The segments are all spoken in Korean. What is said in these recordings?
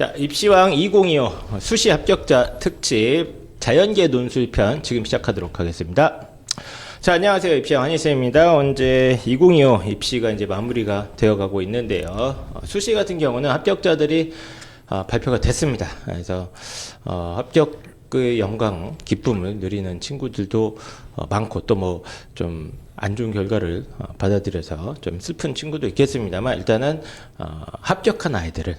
자, 입시왕 2025 수시 합격자 특집 자연계 논술편 지금 시작하도록 하겠습니다. 자, 안녕하세요. 입시왕 한희쌤입니다. 언제 2025 입시가 이제 마무리가 되어가고 있는데요. 수시 같은 경우는 합격자들이 발표가 됐습니다. 그래서 합격의 영광, 기쁨을 누리는 친구들도 많고 또 뭐 좀 안 좋은 결과를 받아들여서 좀 슬픈 친구도 있겠습니다만 일단은 합격한 아이들을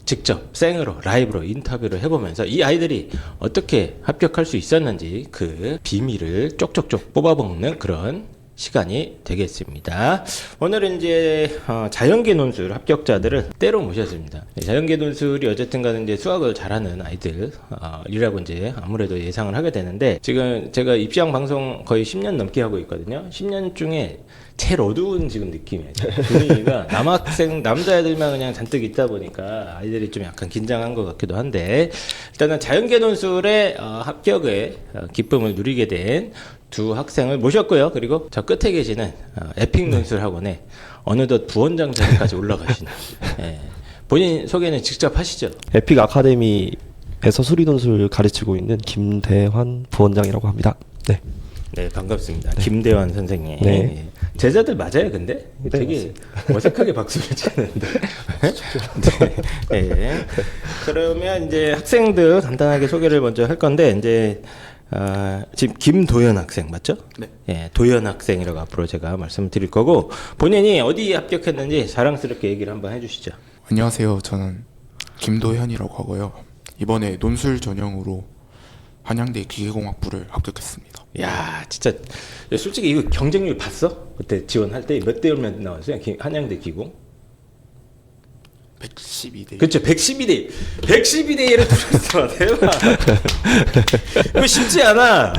직접 생으로 라이브로 인터뷰를 해보면서 이 아이들이 어떻게 합격할 수 있었는지 그 비밀을 쪽쪽쪽 뽑아먹는 그런 시간이 되겠습니다. 오늘은 이제 자연계 논술 합격자들을 때로 모셨습니다. 자연계 논술이 어쨌든 간에 이제 수학을 잘하는 아이들이라고 이제 아무래도 예상을 하게 되는데, 지금 제가 입시왕 방송 거의 10년 넘게 하고 있거든요. 10년 중에 제일 어두운 지금 느낌이에요. 분위기가 남학생 남자애들만 그냥 잔뜩 있다 보니까 아이들이 좀 약간 긴장한 것 같기도 한데, 일단은 자연계 논술의 합격의 기쁨을 누리게 된 두 학생을 모셨고요. 그리고 저 끝에 계시는 에픽 논술 학원에 어느덧 부원장 자리까지 올라가시는 본인 소개는 직접 하시죠. 에픽 아카데미에서 수리논술 가르치고 있는 김대환 부원장이라고 합니다. 네. 네, 반갑습니다. 김대환 선생님. 네. 제자들 맞아요, 근데? 네, 되게 어색하게 박수를 치는데. 네. 네. 그러면 이제 학생들 간단하게 소개를 먼저 할 건데, 이제 지금 김도현 학생 맞죠? 네. 예, 도현 학생이라고 앞으로 제가 말씀을 드릴 거고, 본인이 어디 합격했는지 자랑스럽게 얘기를 한번 해주시죠. 안녕하세요. 저는 김도현이라고 하고요. 이번에 논술 전형으로 한양대 기계공학부를 합격했습니다. 야, 진짜 솔직히 이거 경쟁률 봤어? 그때 지원할 때 몇 대 몇 나왔어요? 한양대 기공? 112대. 그렇죠. 112대 112대 1을 뚫었어. 대박. 이거 쉽지 않아.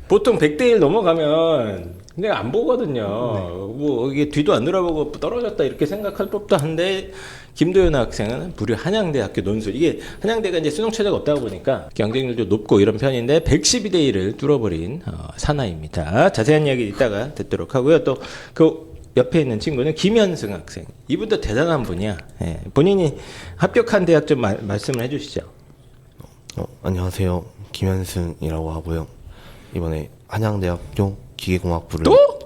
보통 100대 1 넘어가면 내가 안 보거든요. 뭐 이게 뒤도 안 돌아보고 떨어졌다 이렇게 생각할 법도 한데, 김도현 학생은 무려 한양대학교 논술, 이게 한양대가 이제 수능 최저가 없다 보니까 경쟁률도 높고 이런 편인데 112대 1을 뚫어버린 사나이입니다. 자세한 이야기 이따가 듣도록 하고요. 또 그 옆에 있는 친구는 김현승 학생. 이분도 대단한 분이야. 예, 본인이 합격한 대학 좀 말씀을 해주시죠. 안녕하세요. 김현승이라고 하고요. 이번에 한양대학교 기계공학부를 또?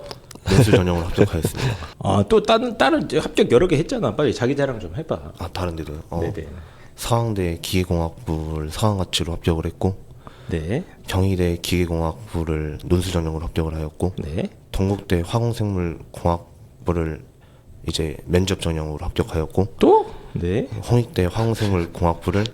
논술 전형으로 합격하였습니다. 또 다른 합격 여러 개 했잖아. 빨리 자기 자랑 좀 해봐. 다른 데도요? 네네. 서강대 기계공학부를 서강가치로 합격을 했고, 네. 경희대 기계공학부를 논술 전형으로 합격을 하였고, 네. 동국대 화공생물공학부를 이제 면접 전형으로 합격하였고, 또? 네. 홍익대 화공생물공학부를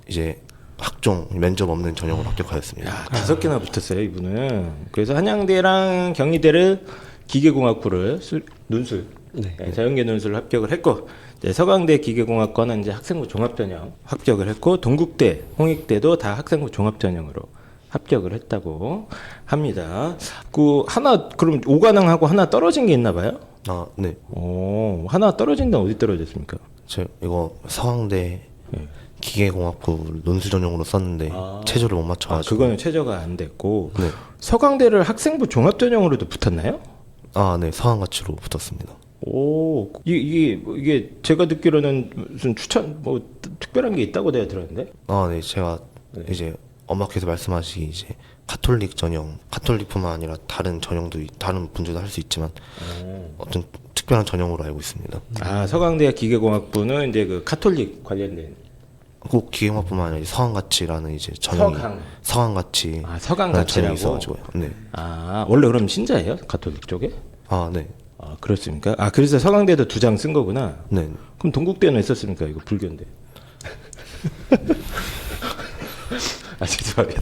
이제 학종 면접 없는 전형으로 합격하였습니다. 야, 5개나 붙었어요, 이분은. 그래서 한양대랑 경희대를 기계공학부를 논술, 네. 자연계 논술을 합격을 했고, 이제 서강대 기계공학과는 이제 학생부 종합전형 합격을 했고, 동국대, 홍익대도 다 학생부 종합전형으로 합격을 했다고 합니다. 그럼 5관왕하고 하나 떨어진 게 있나 봐요? 네. 하나 떨어진 데는 어디 떨어졌습니까? 이거 서강대 네. 기계공학부 논술 전형으로 썼는데 최저를 못 맞춰가지고. 그거는 최저가 안 됐고, 네. 서강대를 학생부 종합전형으로도 붙었나요? 네. 서강가치로 붙었습니다. 이게 제가 듣기로는 무슨 추천 특별한 게 있다고 내가 들었는데. 네. 제가 이제 엄마께서 말씀하시기 이제 가톨릭 전형, 가톨릭뿐만 아니라 다른 전형도 다른 분들도 할 수 있지만 어떤 특별한 전형으로 알고 있습니다. 서강대 기계공학부는 이제 그 카톨릭 관련된. 꼭 기계공학뿐만 아니라 서강가치라는 이제 전형이 서강가치. 서강가치라고. 있어가지고요. 네. 원래 그럼 신자예요? 가톨릭 쪽에? 네. 그렇습니까? 그래서 서강대도 2장 쓴 거구나. 네. 그럼 동국대는 했었습니까? 이거 불교인데. 죄송합니다.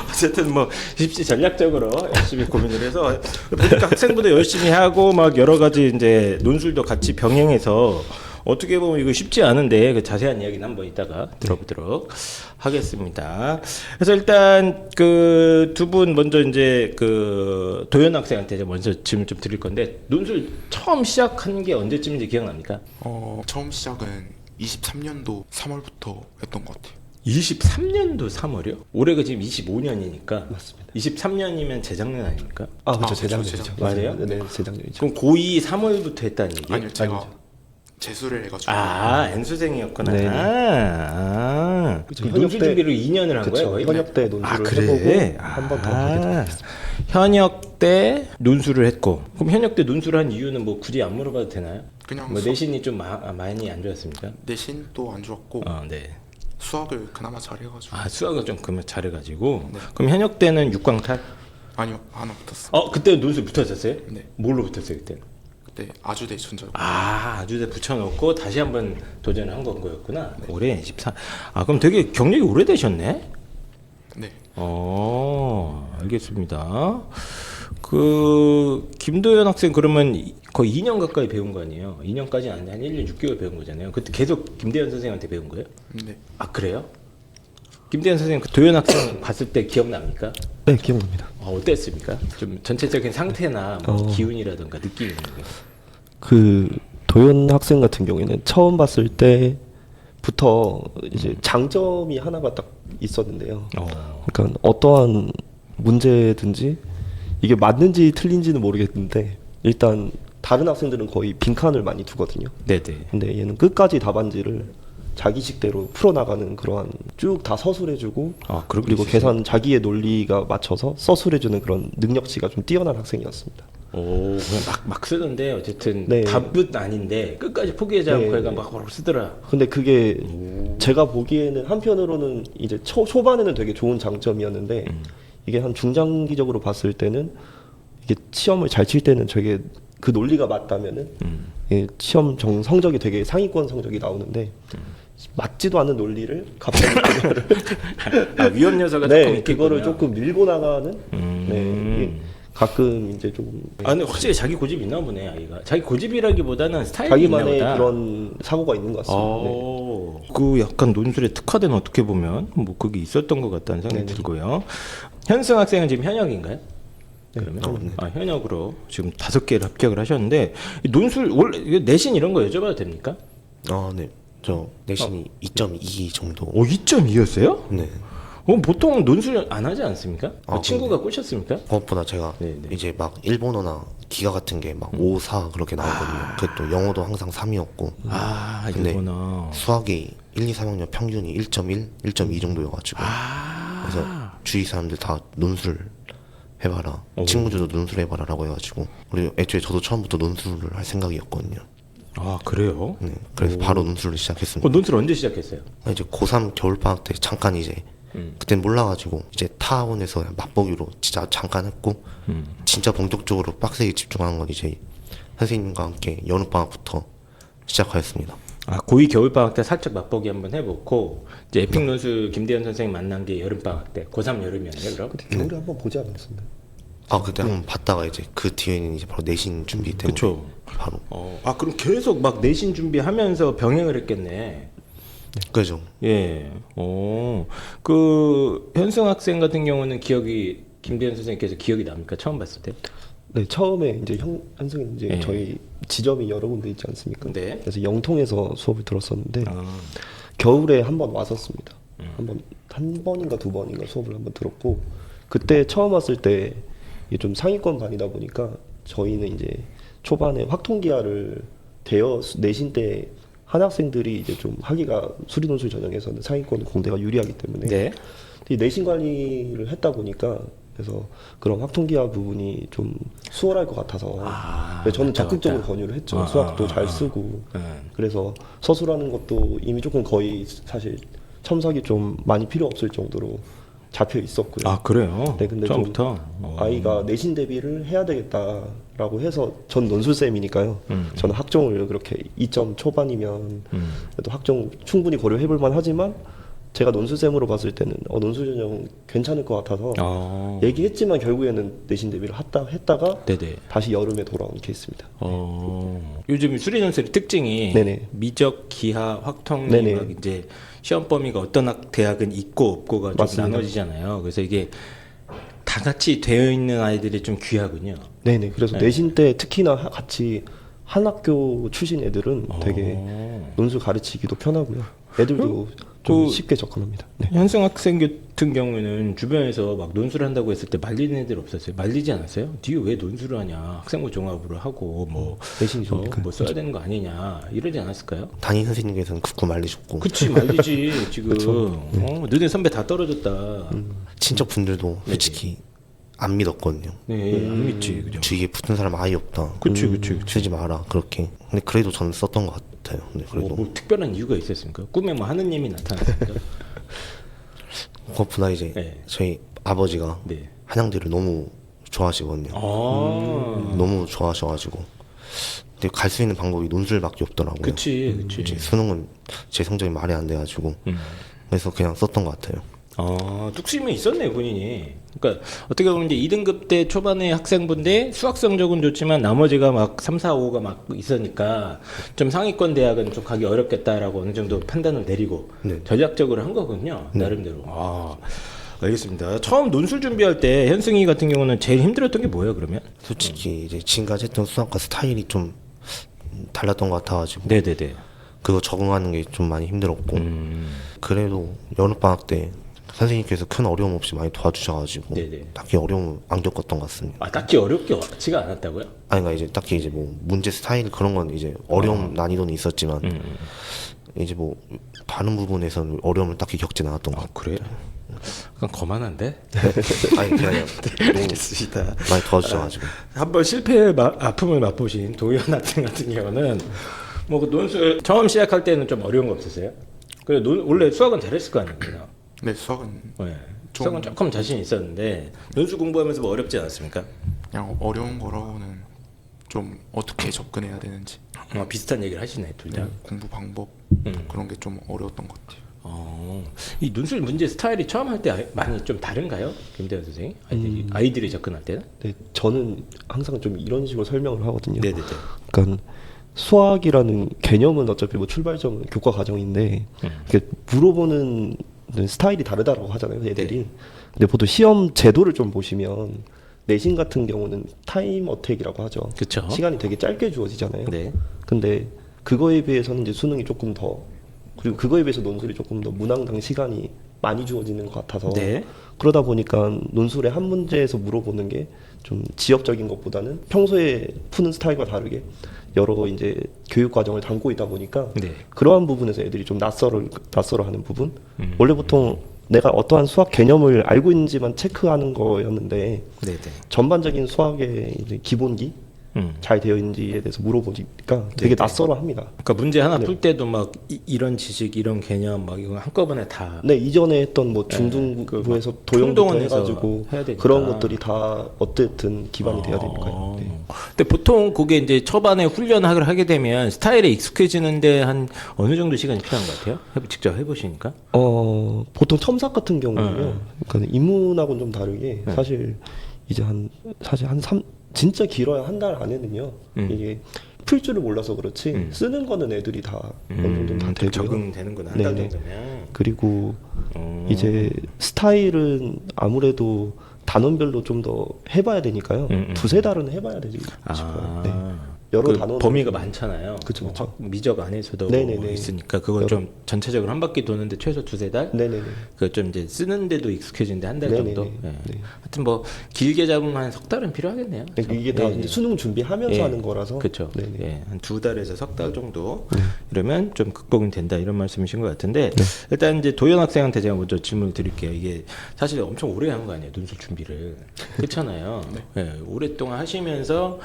어쨌든 뭐 입시 전략적으로 열심히 고민을 해서 보니까 학생부도 열심히 하고 막 여러 가지 이제 논술도 같이 병행해서 어떻게 보면 이거 쉽지 않은데 그 자세한 이야기는 한번 이따가 들어보도록 하겠습니다. 그래서 일단 그 두 분 먼저 이제 그 도현 학생한테 먼저 질문 좀 드릴 건데, 논술 처음 시작한 게 언제쯤인지 기억납니까? 처음 시작은 23년도 3월부터 했던 것 같아요. 23년도 3월이요? 올해가 지금 25년이니까 맞습니다. 23년이면 재작년 아닙니까? 그렇죠. 재작년이죠. 맞아요? 네, 재작년이죠. 그럼 고2 3월부터 했다는 얘기예요? 아니요, 제가 재수를 해가지고 N수생이었구나. 네네. 그럼 논술 준비를 2년을 한 거예요? 거의? 현역 때 논술을 그래? 해보고 한 번 더 하게 됐습니다. 현역 때 논술을 했고, 그럼 현역 때 논술을 한 이유는 뭐 굳이 안 물어봐도 되나요? 그냥 뭐 내신이 좀 많이 안 좋았습니까? 내신도 안 좋았고 네. 수학을 그나마 잘해가지고 수학을 좀 그러면 잘해가지고. 네. 그럼 현역 때는 6광탈? 아니요 하나 붙었어. 그때 논술 붙었었어요? 네. 뭘로 붙었어요 그때? 그때 아주대 준절. 아주대 붙여놓고 다시 한번 도전을 한 거였구나. 올해 14. 그럼 되게 경력이 오래되셨네? 네. 알겠습니다. 그 김도현 학생 그러면 거의 2년 가까이 배운 거 아니에요? 2년까지 아닌데 한 1년 6개월 배운 거잖아요. 그때 계속 김대현 선생님한테 배운 거예요? 네. 그래요? 김대현 선생님 그 도현 학생 봤을 때 기억납니까? 네, 기억납니다. 어땠습니까? 좀 전체적인 상태나 뭐 기운이라든가 느낌이 있는 게. 그 도현 학생 같은 경우에는 처음 봤을 때부터 이제 장점이 하나가 딱 있었는데요. 그러니까 어떠한 문제든지 이게 맞는지 틀린지는 모르겠는데 일단 다른 학생들은 거의 빈칸을 많이 두거든요. 네네. 근데 얘는 끝까지 답안지를 자기식대로 풀어나가는 그러한 쭉 다 서술해주고 그리고 계산 자기의 논리가 맞춰서 서술해주는 그런 능력치가 좀 뛰어난 학생이었습니다. 그냥 막 쓰던데 어쨌든 네. 답은 아닌데 끝까지 포기하지 않고 네. 얘가 막 쓰더라. 근데 그게 제가 보기에는 한편으로는 이제 초반에는 되게 좋은 장점이었는데 이게 한 중장기적으로 봤을 때는 이게 시험을 잘 칠 때는 되게 그 논리가 맞다면은 예, 시험 성적이 되게 상위권 성적이 나오는데 맞지도 않는 논리를 갑자기 그거를 위험 요소가 조금 네, 있겠군요. 그거를 조금 밀고 나가는 네, 이게 가끔 이제 좀 근데 확실히 자기 고집이 있나 보네 아이가. 자기 고집이라기보다는 스타일이 자기만의 있나 보다. 그런 사고가 있는 것 같습니다. 네. 그 약간 논술에 특화된 어떻게 보면 뭐 그게 있었던 것 같다는 생각이 네네. 들고요. 현승 학생은 지금 현역인가요? 그러면 네. 현역으로 지금 5개를 합격을 하셨는데 이 논술 원래 이거 내신 이런 거 여쭤봐도 됩니까? 네. 저 내신이 2.2 정도. 2.2였어요? 네. 보통 논술 안 하지 않습니까? 아, 친구가 꼬셨습니까? 그것보다 제가 네네. 이제 막 일본어나 기가 같은 게 막 5, 4 그렇게 나오거든요. 그또 영어도 항상 3이었고. 근데 이거구나. 수학이 1, 2, 3학년 평균이 1.1, 1.2 정도여가지고. 그래서 주위 사람들 다 논술 해봐라. 친구들도 논술 해봐라라고 해가지고. 그리고 애초에 저도 처음부터 논술을 할 생각이었거든요. 그래요? 네. 그래서 바로 논술을 시작했습니다. 논술 언제 시작했어요? 이제 고3 겨울방학 때 잠깐 이제 그땐 몰라가지고 이제 타원에서 맛보기로 진짜 잠깐 했고 진짜 본격적으로 빡세게 집중하는 건 이제 선생님과 함께 여름방학부터 시작하였습니다. 고2 겨울방학 때 살짝 맛보기 한번 해보고 이제 에픽 논술 김대현 선생님 만난 게 여름방학 때 고3 여름이었네요 그럼? 그때 겨울에 한번 보지 않았었나요? 그때 한번 봤다가 이제 그 뒤에는 이제 바로 내신 준비 때문에 그쵸. 바로 그럼 계속 막 내신 준비하면서 병행을 했겠네. 그죠. 예. 그 현승 학생 같은 경우는 기억이 김대현 선생님께서 기억이 납니까? 처음 봤을 때? 네, 처음에 이제 현승이 이제 네. 저희 지점이 여러 군데 있지 않습니까? 네. 그래서 영통에서 수업을 들었었는데 겨울에 한 번 왔었습니다. 한 번인가 두 번인가 수업을 한번 들었고 그때 처음 왔을 때 이게 좀 상위권 반이다 보니까 저희는 이제 초반에 확통기하를 내신 때 한 학생들이 이제 좀 하기가 수리논술 전형에서는 상위권 공대가 유리하기 때문에 네. 이 내신 관리를 했다 보니까 그래서 그런 확통기하 부분이 좀 수월할 것 같아서 그래서 저는 적극적으로 권유를 했죠. 수학도 잘 쓰고 그래서 서술하는 것도 이미 조금 거의 사실 첨삭이 좀 많이 필요 없을 정도로 잡혀 있었고요. 그래요? 네, 근데 처음부터? 좀 아이가 내신 대비를 해야 되겠다라고 해서 전 논술쌤이니까요. 저는 학종을 그렇게 2점 초반이면 그래도 학종 충분히 고려해볼 만하지만 제가 논술쌤으로 봤을 때는 논술 전형 괜찮을 것 같아서 얘기했지만 결국에는 내신 대비를 했다가 네네. 다시 여름에 돌아온 케이스입니다. 요즘 수리논술의 특징이 네네. 미적, 기하, 확통리 네네. 막 이제 시험 범위가 어떤 대학은 있고 없고가 좀 맞습니다. 나눠지잖아요. 그래서 이게 다 같이 되어 있는 아이들이 좀 귀하군요. 네네. 그래서 내신 때 특히나 같이 한 학교 출신 애들은 되게 논술 가르치기도 편하고요. 애들도 좀 그 쉽게 접근합니다. 네. 현승 학생 같은 경우에는 주변에서 막 논술을 한다고 했을 때 말리는 애들 없었어요? 말리지 않았어요? 니가 왜 논술을 하냐? 학생부 종합으로 하고 뭐 내신이 좋으니까. 뭐 써야 되는 거 아니냐? 이러지 않았을까요? 담임 선생님께서는 극구 말리셨고 그치 말리지 지금. 너네 선배 다 떨어졌다. 친척분들도 솔직히 안 믿었거든요. 네, 안 믿지 그죠? 주위에 붙은 사람 아예 없다. 그치, 그치. 쓰지 마라 그렇게. 근데 그래도 저는 썼던 것 같아요. 근데 그래도 뭐 특별한 이유가 있었습니까? 꿈에 뭐 하느님이 나타났습니까? 그것보다 이제 네. 저희 아버지가 네. 한양대를 너무 좋아하시거든요. 너무 좋아하셔가지고 근데 갈 수 있는 방법이 논술밖에 없더라고요. 그치, 이제 그치. 수능은 제 성적이 말이 안 돼가지고 그래서 그냥 썼던 것 같아요. 뚝심이 있었네 본인이. 그러니까 어떻게 보면 이제 2등급 때 초반에 학생분데 수학 성적은 좋지만 나머지가 막 3, 4, 5가 막 있으니까 좀 상위권 대학은 좀 가기 어렵겠다라고 어느 정도 판단을 내리고 네. 전략적으로 한 거군요. 나름대로. 알겠습니다. 처음 논술 준비할 때 현승이 같은 경우는 제일 힘들었던 게 뭐예요 그러면? 솔직히 이제 지금까지 했던 수학과 스타일이 좀 달랐던 것 같아가지고 네네네. 그거 적응하는 게 좀 많이 힘들었고 그래도 여름방학 때 선생님께서 큰 어려움 없이 많이 도와주셔가지고 네네. 딱히 어려움 안 겪었던 것 같습니다. 딱히 어렵지가 않았다고요? 아니 그러니까 이제 딱히 이제 뭐 문제 스타일 그런 건 이제 어려움 난이도는 있었지만 이제 뭐 다른 부분에서는 어려움을 딱히 겪진 않았던 것 같아요. 그래요? 약간 거만한데? 아니 그냥 너무 알겠습니다. 많이 도와주셔가지고 한번 실패의 아픔을 맛보신 도현 학생 같은 경우는 뭐그 논술 처음 시작할 때는 좀 어려운 거 없었어요? 그래 원래 수학은 잘했을 거 아닙니까? 네, 수학은 네. 좀- 수학은 조금 자신 있었는데 논술 공부하면서 뭐 어렵지 않았습니까? 그냥 어려운 거라고는 좀 어떻게 접근해야 되는지 비슷한 얘기를 하시네 둘 다. 공부 방법 그런 게 좀 어려웠던 것 같아요. 이 논술 문제 스타일이 처음 할 때 많이 좀 다른가요? 김대현 선생님? 아이들이 접근할 때는? 네, 저는 항상 좀 이런 식으로 설명을 하거든요. 네네네. 그러니까 수학이라는 개념은 어차피 뭐 출발점은 교과 과정인데 이렇게 물어보는 스타일이 다르다고 하잖아요, 애들이. 네. 근데 보통 시험 제도를 좀 보시면 내신 같은 경우는 타임 어택이라고 하죠. 그쵸. 시간이 되게 짧게 주어지잖아요. 네. 근데 그거에 비해서는 이제 수능이 조금 더 그리고 그거에 비해서 논술이 조금 더 문항당 시간이 많이 주어지는 것 같아서 네. 그러다 보니까 논술의 한 문제에서 물어보는 게 좀 지역적인 것보다는 평소에 푸는 스타일과 다르게 여러 이제 교육 과정을 담고 있다 보니까 네. 그러한 부분에서 애들이 좀 낯설어하는 부분. 원래 보통 내가 어떠한 수학 개념을 알고 있는지만 체크하는 거였는데 네네. 전반적인 수학의 이제 기본기 잘 되어 있는지에 대해서 물어보니까 되게 낯설어합니다. 그러니까 문제 하나 풀 때도 막 이런 지식, 이런 개념 막 이거 한꺼번에 다 네, 이전에 했던 뭐 중등부에서 도형부터 총동원해서 해가지고 해야 되니까. 그런 것들이 다 어쨌든 기반이 돼야 되니까요. 네. 근데 보통 그게 이제 초반에 훈련을 하게 되면 스타일에 익숙해지는데 한 어느 정도 시간이 필요한 것 같아요? 직접 해보시니까? 보통 첨삭 같은 경우는요. 그러니까 인문하고는 좀 다르게 사실 이제 사실 진짜 길어야 한 달 안에는요. 이게 풀 줄을 몰라서 그렇지 쓰는 거는 애들이 다 어느 정도 다 되고요. 적응되는구나 한 달 네네. 정도면. 그리고 이제 스타일은 아무래도 단원별로 좀 더 해봐야 되니까요. 두세 달은 해봐야 되지 싶어요. 네. 여러 그 단원 범위가 많잖아요. 그쵸, 그쵸. 미적 안에서도 네네네. 있으니까 그건 좀 전체적으로 한 바퀴 도는데 최소 두세 달. 네네네. 그 좀 이제 쓰는데도 익숙해지는데 한 달 네네네. 정도. 예. 네. 하여튼 뭐 길게 잡으면 한 석 달은 필요하겠네요. 이게 다 예, 이제 예. 수능 준비하면서 예. 하는 거라서. 그렇죠. 네네. 예, 한 두 달에서 석 달 정도 이러면 좀 극복이 된다 이런 말씀이신 것 같은데 일단 이제 도현 학생한테 제가 먼저 질문을 드릴게요. 이게 사실 엄청 오래 한 거 아니에요, 논술 준비를. 그렇잖아요. 예, 오랫동안 하시면서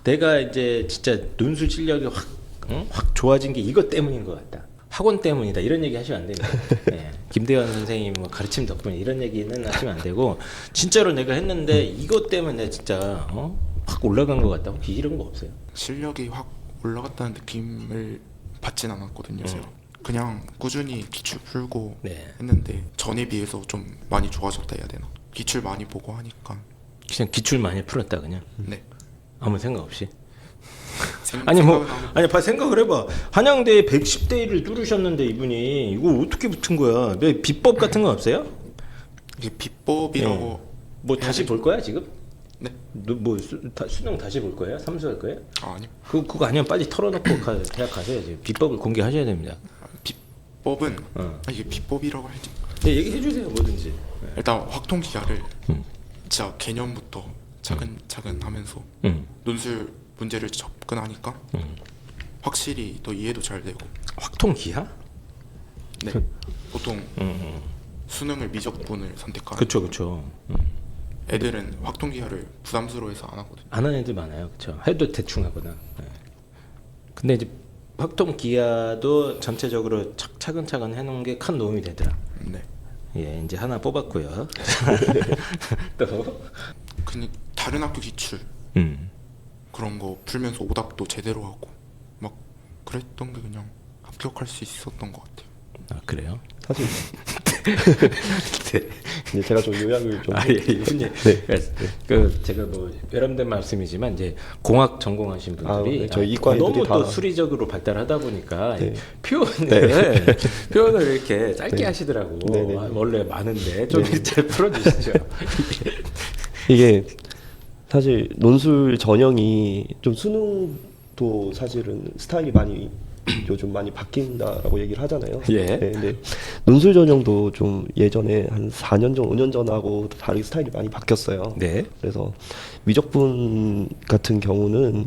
내가 이제 진짜 논술 실력이 확 좋아진 게 이것 때문인 것 같다. 학원 때문이다 이런 얘기 하시면 안 됩니다. 네. 김대현 선생님 뭐 가르침 덕분에 이런 얘기는 하시면 안 되고 진짜로 내가 했는데 이것 때문에 내가 진짜 확 올라간 것 같다. 혹시 이런 거 없어요? 실력이 확 올라갔다는 느낌을 받진 않았거든요. 제가 그냥 꾸준히 기출 풀고 네. 했는데 전에 비해서 좀 많이 좋아졌다 해야 되나? 기출 많이 보고 하니까 그냥 기출 많이 풀었다 그냥 네. 아무 생각 없이. 생각은 하고 생각을 해봐. 한양대 110대 1을 뚫으셨는데 이분이 이거 어떻게 붙은 거야? 왜 비법 같은 건 없어요? 이게 비법이라고 뭐 다시 볼 거야 지금? 네. 뭐 수능 다시 볼 거예요? 삼수할 거예요? 아니요. 그거 아니면 빨리 털어놓고 대학 가셔야지. 비법을 공개하셔야 됩니다. 비법은 이게 비법이라고 할지 네, 얘기해 주세요. 뭐든지. 일단 확통 기하를 진짜 개념부터 차근차근 하면서 논술 문제를 접근하니까 확실히 더 이해도 잘 되고. 확통 기하? 네. 보통 수능을 미적분을 선택하는 그쵸 그쵸. 애들은 확통 기하를 부담스러워해서 안 하거든요. 안 하는 애들 많아요. 그쵸. 해도 대충 하거나. 네. 근데 이제 확통 기하도 전체적으로 차근차근 해놓은 게 큰 도움이 되더라. 네. 예, 이제 하나 뽑았고요. 또. 다른 학교 기출 그런 거 풀면서 오답도 제대로 하고 막 그랬던 게 그냥 합격할 수 있었던 것 같아요. 아 그래요? 사실 네. 이제 제가 좀 요약을 좀 예, 그 제가 뭐 여러분들 말씀이지만 이제 공학 전공하신 분들이 네, 저희 이과인들이 너무 다 또 수리적으로 발달하다 보니까 네. 표현을 이렇게 짧게 네. 하시더라고. 네, 네. 원래 많은데 좀 네. 잘 풀어주시죠. 이게 사실 논술 전형이 좀 수능도 사실은 스타일이 많이 요즘 많이 바뀐다라고 얘기를 하잖아요. 예. 네, 근데 논술 전형도 좀 예전에 한 4년 전, 5년 전하고 다르게 스타일이 많이 바뀌었어요. 네. 그래서 미적분 같은 경우는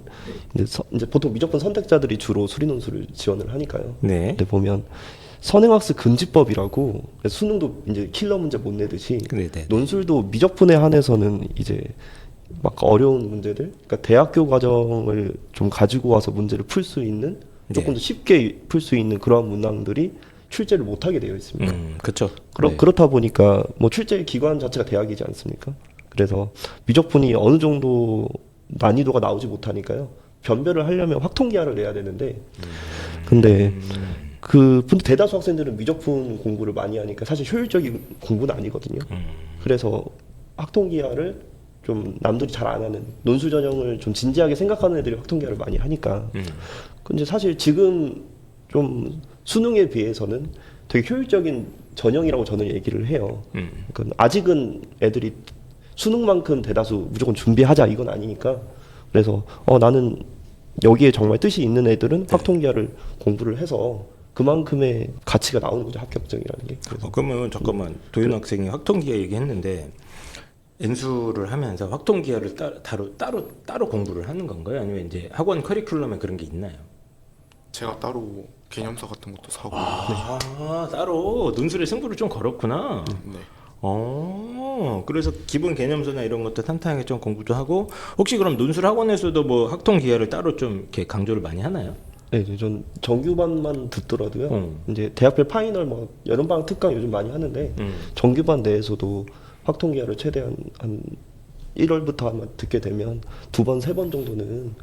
이제 보통 미적분 선택자들이 주로 수리 논술을 지원을 하니까요. 네. 근데 보면 선행학습 금지법이라고 수능도 이제 킬러 문제 못 내듯이 네네. 논술도 미적분에 한해서는 이제 막 어려운 문제들, 그러니까 대학교 과정을 좀 가지고 와서 문제를 풀 수 있는 조금 더 쉽게 풀 수 있는 그러한 문항들이 출제를 못하게 되어 있습니다. 그렇죠. 그렇다 보니까 뭐 출제 기관 자체가 대학이지 않습니까? 그래서 미적분이 어느 정도 난이도가 나오지 못하니까요. 변별을 하려면 확통기하를 내야 되는데, 근데 근데 대다수 학생들은 미적분 공부를 많이 하니까 사실 효율적인 공부는 아니거든요. 그래서 확통기하를 좀 남들이 잘 안 하는 논술 전형을 좀 진지하게 생각하는 애들이 확통기하를 많이 하니까. 근데 사실 지금 좀 수능에 비해서는 되게 효율적인 전형이라고 저는 얘기를 해요. 그러니까 아직은 애들이 수능만큼 대다수 무조건 준비하자 이건 아니니까. 그래서 나는 여기에 정말 뜻이 있는 애들은 확통기하를 공부를 해서 그만큼의 가치가 나오는 거죠, 합격증이라는 게. 그러면 잠깐만 도윤 학생이 확통기하 얘기했는데 N수를 하면서 확통기하를 따로 공부를 하는 건가요? 아니면 이제 학원 커리큘럼에 그런 게 있나요? 제가 따로 개념서 같은 것도 사고. 따로 논술의 승부를 좀 걸었구나. 네. 그래서 기본 개념서나 이런 것도 탄탄하게 좀 공부도 하고 혹시 그럼 논술 학원에서도 뭐 학통기하를 따로 좀 이렇게 강조를 많이 하나요? 네, 전 정규반만 듣더라도요. 이제 대학별 파이널 뭐 여름방학 특강 요즘 많이 하는데 정규반 내에서도 확통기하를 최대한 한 1월부터 아마 듣게 되면 2번, 3번 정도는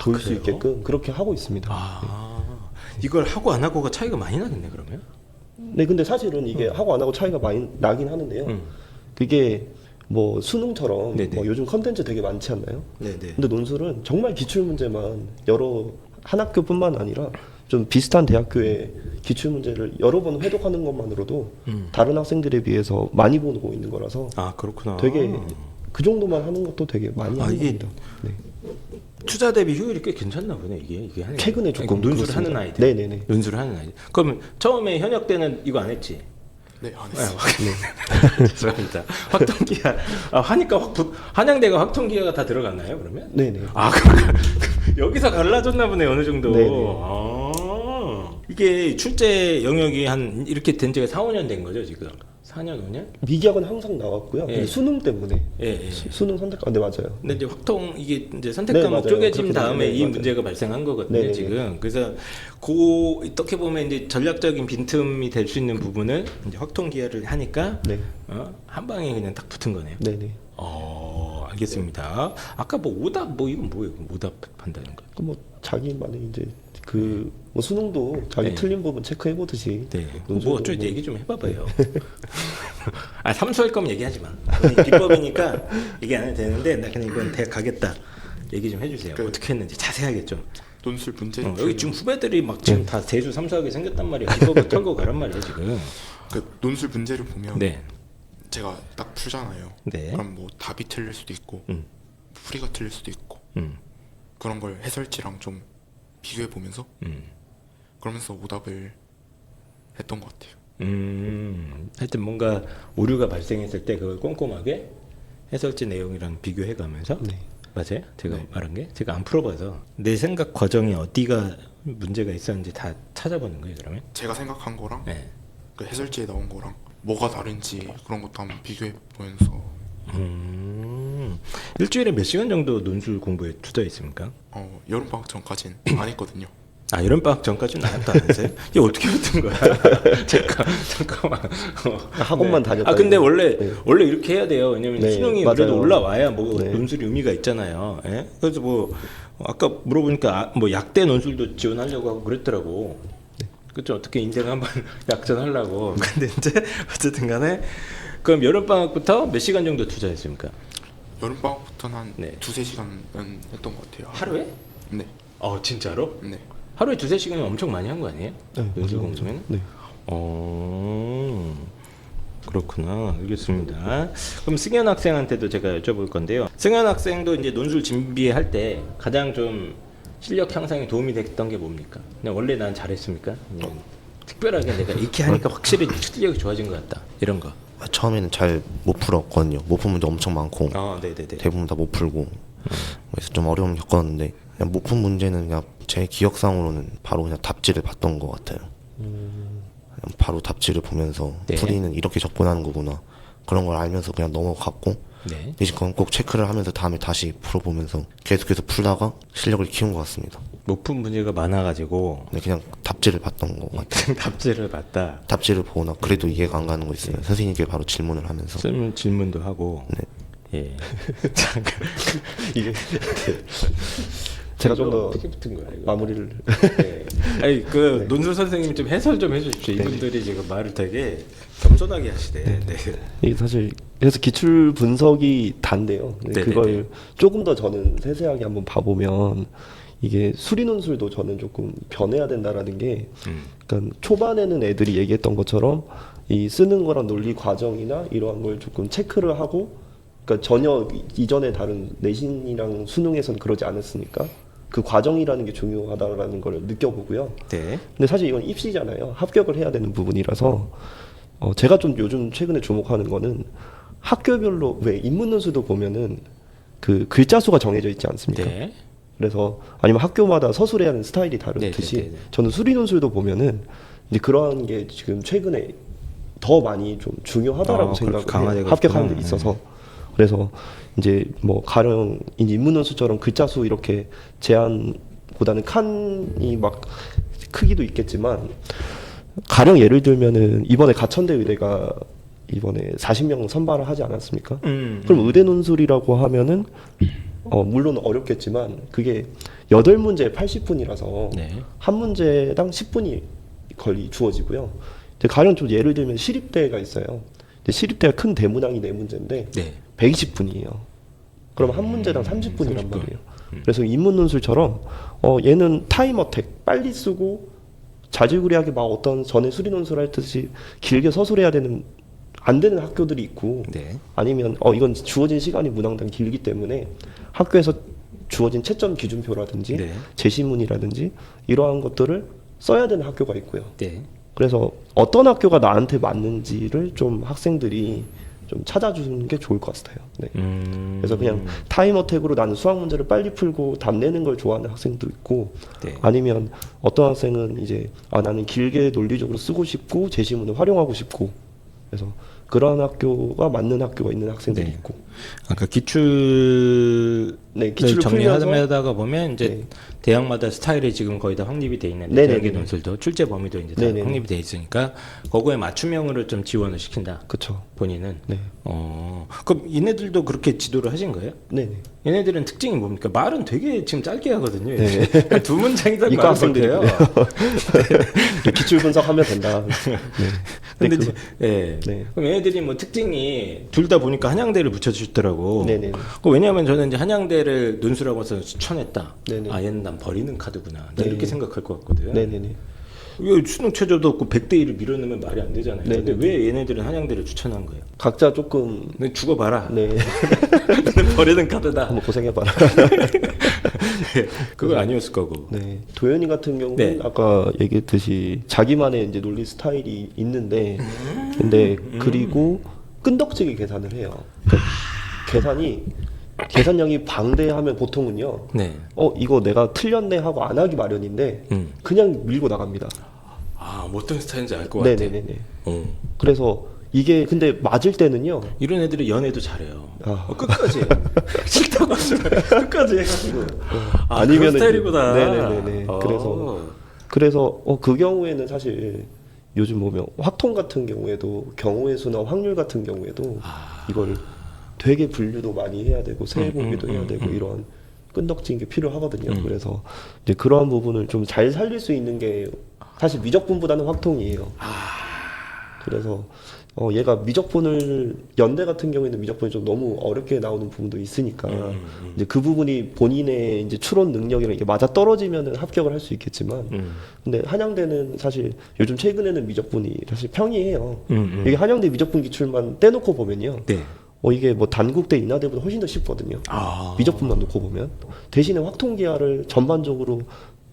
돌 수 있게끔 그렇게 하고 있습니다. 이걸 하고 안 하고가 차이가 많이 나겠네 그러면? 네, 근데 사실은 이게 하고 안 하고 차이가 많이 나긴 하는데요. 그게 뭐 수능처럼 네네. 뭐 요즘 컨텐츠 되게 많지 않나요? 네네. 근데 논술은 정말 기출 문제만 한 학교뿐만 아니라 좀 비슷한 대학교의 기출 문제를 여러 번 회독하는 것만으로도 다른 학생들에 비해서 많이 보고 있는 거라서 그렇구나. 되게 그 정도만 하는 것도 되게 많이 하는 이게 겁니다. 네. 투자 대비 효율이 꽤 괜찮나 보네 이게 하는 최근에 게. 조금 논술을 그렇습니다. 하는 아이들. 네네네. 논술을 하는 아이들. 그러면 처음에 현역 때는 이거 안 했지? 네, 안 했어요. 죄송합니다. 확통기하 하니까 한양대가 확통기하가 다 들어갔나요 그러면? 네네. 여기서 갈라졌나 보네 어느 정도. 네네. 이게 출제 영역이 한 이렇게 된 지가 4, 5년 된 거죠 지금? 4년 5년? 미기학은 항상 나왔고요. 예. 근데 수능 때문에 예. 수능 선택 네 맞아요. 근데 이제 이게 이제 선택 네, 과목 맞아요. 쪼개진 그렇게 다음에 되네요. 이 맞아요. 문제가 발생한 거거든요 네네네. 지금. 그래서 어떻게 보면 이제 전략적인 빈틈이 될 수 있는 부분을 이제 확통기하를 하니까 네. 한 방에 그냥 딱 붙은 거네요. 네네. 알겠습니다. 아까 뭐 오답 이건 뭐예요? 오답 판다는 거. 뭐 자기만의 이제 뭐 수능도 자기 네. 틀린 부분 체크해 보듯이. 네. 논술도 뭐 어쩔 때 얘기 좀 해봐봐요. 삼수할 거면 얘기하지 마. 비법이니까 얘기 안 해도 되는데 나 그냥 이건 대학 가겠다. 얘기 좀 해주세요. 어떻게 했는지 자세하게 좀. 논술 문제 여기 지금 후배들이 막 지금 다 대수 삼수하게 생겼단 말이야. 비법을 털고 가란 말이야 지금. 논술 문제를 보면 네. 제가 딱 풀잖아요. 네. 그럼 뭐 답이 틀릴 수도 있고 풀이가 틀릴 수도 있고 그런 걸 해설지랑 좀 비교해 보면서 그러면서 오답을 했던 것 같아요. 하여튼 뭔가 오류가 발생했을 때 그걸 꼼꼼하게 해설지 내용이랑 비교해가면서 네. 맞아요? 제가 말한 게 제가 안 풀어봐서 내 생각 과정에 어디가 문제가 있었는지 다 찾아보는 거예요. 그러면 제가 생각한 거랑 네. 그 해설지에 나온 거랑 뭐가 다른지 그런 것도 한번 비교해 보면서 일주일에 몇 시간 정도 논술 공부에 투자했습니까? 여름방학 전까진 안 했거든요. 아 여름방학 전까지는 나갔다 안 했어요? 이게 어떻게 붙은 거야? 잠깐만. 학원만 다녔다. 아 근데 이거. 원래 네. 원래 이렇게 해야 돼요. 왜냐면 네, 수능이 맞아요. 그래도 올라와야 뭐 네. 논술이 의미가 있잖아요. 예? 그래서 뭐 아까 물어보니까 뭐 약대 논술도 지원하려고 하고 그랬더라고. 그쵸? 어떻게 인생 한번 약전하려고. 근데 이제 어쨌든간에 그럼 여름방학부터 몇 시간 정도 투자했습니까? 여름방학부터는 한 네. 두세 시간은 했던 것 같아요. 하루에? 네. 진짜로? 네. 하루에 두세 시간이면 엄청 많이 한 거 아니에요? 네, 논술 맞아요. 공부면? 네. 그렇구나. 알겠습니다. 그럼 승현 학생한테도 제가 여쭤볼 건데요. 승현 학생도 이제 논술 준비할 때 가장 좀 실력 향상에 도움이 됐던 게 뭡니까? 그냥 원래 난 잘했습니까? 아니면 특별하게 내가 이렇게 하니까 확실히 실력이 좋아진 것 같다. 이런 거. 처음에는 잘 못 풀었거든요. 못 푼 문제 엄청 많고 네네네. 대부분 다 못 풀고 그래서 좀 어려움을 겪었는데 그냥 못 푼 문제는 그냥 제 기억상으로는 바로 그냥 답지를 봤던 것 같아요. 그냥 바로 답지를 보면서 네. 풀이는 이렇게 접근하는 거구나 그런 걸 알면서 그냥 넘어갔고 네. 대신 그건 꼭 체크를 하면서 다음에 다시 풀어보면서 계속해서 풀다가 실력을 키운 것 같습니다. 못 푼 문제가 많아가지고 근데 그냥 답지를 봤던 것 같아요. 답지를 봤다. 답지를 보거나 그래도 이해가 안 가는 거 있으면 선생님께 바로 질문을 하면서 쓸 질문도 하고. 네. 예. 잠깐. 이게 제가 좀 더 어떻게 붙은 거야 이거? 마무리를 네. 아니 그 논술 선생님 좀 해설 좀 해주십시오. 이분들이 지금 말을 되게 겸손하게 하시대. 네. 이게 사실 그래서 기출 분석이 단데요. 근데 네네네. 그걸 조금 더 저는 세세하게 한번 봐보면 이게 수리 논술도 저는 조금 변해야 된다라는 게 그러니까 초반에는 애들이 얘기했던 것처럼 이 쓰는 거랑 논리 과정이나 이러한 걸 조금 체크를 하고 그러니까 전혀 이전에 다른 내신이랑 수능에서는 그러지 않았으니까 그 과정이라는 게 중요하다라는 걸 느껴보고요. 네. 근데 사실 이건 입시잖아요. 합격을 해야 되는 부분이라서 제가 좀 요즘 최근에 주목하는 거는 학교별로 왜 인문 논술도 보면은 그 글자 수가 정해져 있지 않습니까? 네. 그래서 아니면 학교마다 서술해야 하는 스타일이 다르듯이 네네네네. 저는 수리 논술도 보면은 이제 그러한 게 지금 최근에 더 많이 좀 중요하다라고 그렇게 생각을 해요. 강화되고 합격하는 데 있구나. 있어서. 그래서 이제 뭐 가령 이제 인문 논술처럼 글자 수 이렇게 제한보다는 칸이 막 크기도 있겠지만 가령 예를 들면은 이번에 가천대 의대가 이번에 40명 선발을 하지 않았습니까? 그럼 의대 논술이라고 하면은 물론 어렵겠지만 그게 8문제에 80분이라서 네. 한 문제당 10분이 주어지고요. 이제 가령 좀 예를 들면 시립대가 있어요. 근데 시립대가 큰 대문항이 4문제인데 네. 120분이에요. 그럼 한 문제당 30분이란 30분. 말이에요. 그래서 인문 논술처럼 얘는 타임 어택 빨리 쓰고 자질구레하게 막 어떤 전에 수리 논술 할 듯이 길게 서술해야 되는 안 되는 학교들이 있고 네. 아니면 이건 주어진 시간이 문항당 길기 때문에 학교에서 주어진 채점 기준표라든지 네. 제시문이라든지 이러한 것들을 써야 되는 학교가 있고요. 네. 그래서 어떤 학교가 나한테 맞는지를 좀 학생들이 좀 찾아주는 게 좋을 것 같아요. 네. 그래서 그냥 타임 어택으로 나는 수학 문제를 빨리 풀고 답 내는 걸 좋아하는 학생도 있고 네. 아니면 어떤 학생은 이제 나는 길게 논리적으로 쓰고 싶고 제시문을 활용하고 싶고 그래서 그러한 학교가 맞는 학교가 있는 학생들이 네. 있고 아까 기출을 네, 기출을 정리하다가 보면 이제 네. 대학마다 스타일이 지금 거의 다 확립이 돼 있는데 네네네. 대학의 논술도 출제 범위도 이제 다 네네네. 확립이 돼 있으니까 그거에 맞춤형으로 좀 지원을 시킨다. 그렇죠. 본인은. 네. 그럼 얘네들도 그렇게 지도를 하신 거예요? 네네. 얘네들은 특징이 뭡니까? 말은 되게 지금 짧게 하거든요. 네. 두 문장이다 이과 말을 학생들이 못해요. 기출 분석하면 된다. 네. 근데 네, 이제, 예. 네. 그럼 얘네들이 뭐 특징이 둘 다 보니까 한양대를 붙여주시더라고. 네네. 왜냐하면 저는 이제 한양대를 논술하고서 추천했다. 네네. 얘는 난 버리는 카드구나. 난 네. 이렇게 생각할 것 같거든. 네네네. 왜 수능 최저도 없고 100대 1을 밀어넣으면 말이 안 되잖아요. 네, 근데 네, 왜 얘네들은 한양대를 추천한 거예요? 각자 조금 너 죽어봐라. 네 너는 버리는 카드다. 한번 고생해봐라. 그거 아니었을 거고. 네, 도현이 같은 경우는 네. 아까 얘기했듯이 자기만의 이제 논리 스타일이 있는데, 근데 그리고 끈덕지게 계산을 해요. 그러니까 계산량이 방대하면 보통은요. 네. 이거 내가 틀렸네 하고 안 하기 마련인데 그냥 밀고 나갑니다. 아, 뭐 어떤 스타일인지 알 것 같아. 네네네네. 그래서 이게 근데 맞을 때는요. 이런 애들이 연애도 잘해요. 아. 끝까지 싫다고 하시면 끝까지 해가지고. 아, 아니면은 그런 스타일이구나. 네네네네. 어. 그래서 그 경우에는 사실 요즘 보면 확통 같은 경우에도 경우의 수나 확률 같은 경우에도 이걸 되게 분류도 많이 해야 되고 세해 보기도 해야 되고 이런 끈덕진 게 필요하거든요. 그래서 이제 그러한 부분을 좀 잘 살릴 수 있는 게 사실 미적분보다는 확통이에요. 그래서 얘가 미적분을 연대 같은 경우에는 미적분이 좀 너무 어렵게 나오는 부분도 있으니까 이제 그 부분이 본인의 이제 추론 능력이랑 이게 맞아 떨어지면은 합격을 할 수 있겠지만 근데 한양대는 사실 요즘 최근에는 미적분이 사실 평이해요. 이게 한양대 미적분 기출만 떼놓고 보면요. 네. 이게 뭐 단국대 인하대보다 훨씬 더 쉽거든요. 미적분만 놓고 보면 대신에 확통기하를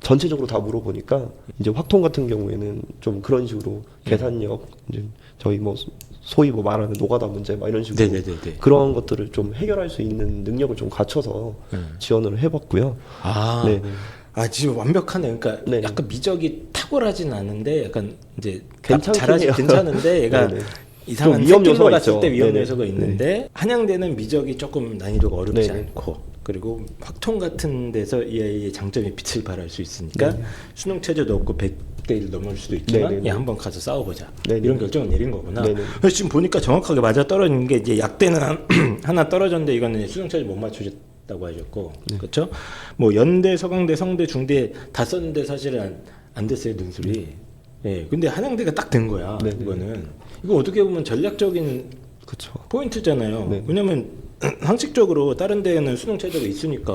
전체적으로 다 물어보니까 이제 확통 같은 경우에는 좀 그런 식으로 계산력 이제 저희 뭐 소위 뭐 말하는 노가다 문제 막 이런 식으로 네네네네. 그런 것들을 좀 해결할 수 있는 능력을 좀 갖춰서 지원을 해봤고요. 아, 네. 아 지금 완벽하네. 그러니까 네네. 약간 미적이 탁월하진 않은데 약간 이제 괜찮긴 잘하지 해요. 괜찮은데 얘가 네네. 이상한 좀 위험 새길로 요소가 갔을 있죠. 때 위험 네네. 요소가 있는데 한양대는 미적이 조금 난이도가 어렵지 네네. 않고 그리고 확통 같은 데서 이 아이의 장점이 빛을 발할 수 있으니까 수능 체제도 없고 100대 1 넘을 수도 있지만 네네네. 야 한번 가서 싸워보자 네네. 이런 결정을 내린 거구나. 네네. 그래서 지금 보니까 정확하게 맞아 떨어지는 게 이제 약대는 하나 떨어졌는데 이거는 수능 체제 못 맞추셨다고 하셨고 그렇죠? 뭐 연대, 서강대, 성대, 중대 다 썼는데 사실은 안 됐어요 논술이. 예, 근데 한양대가 딱 된 거야. 네네. 이거는 이거 어떻게 보면 전략적인 그렇죠. 포인트잖아요. 네. 왜냐면 상식적으로 다른 데는 수능 체제가 있으니까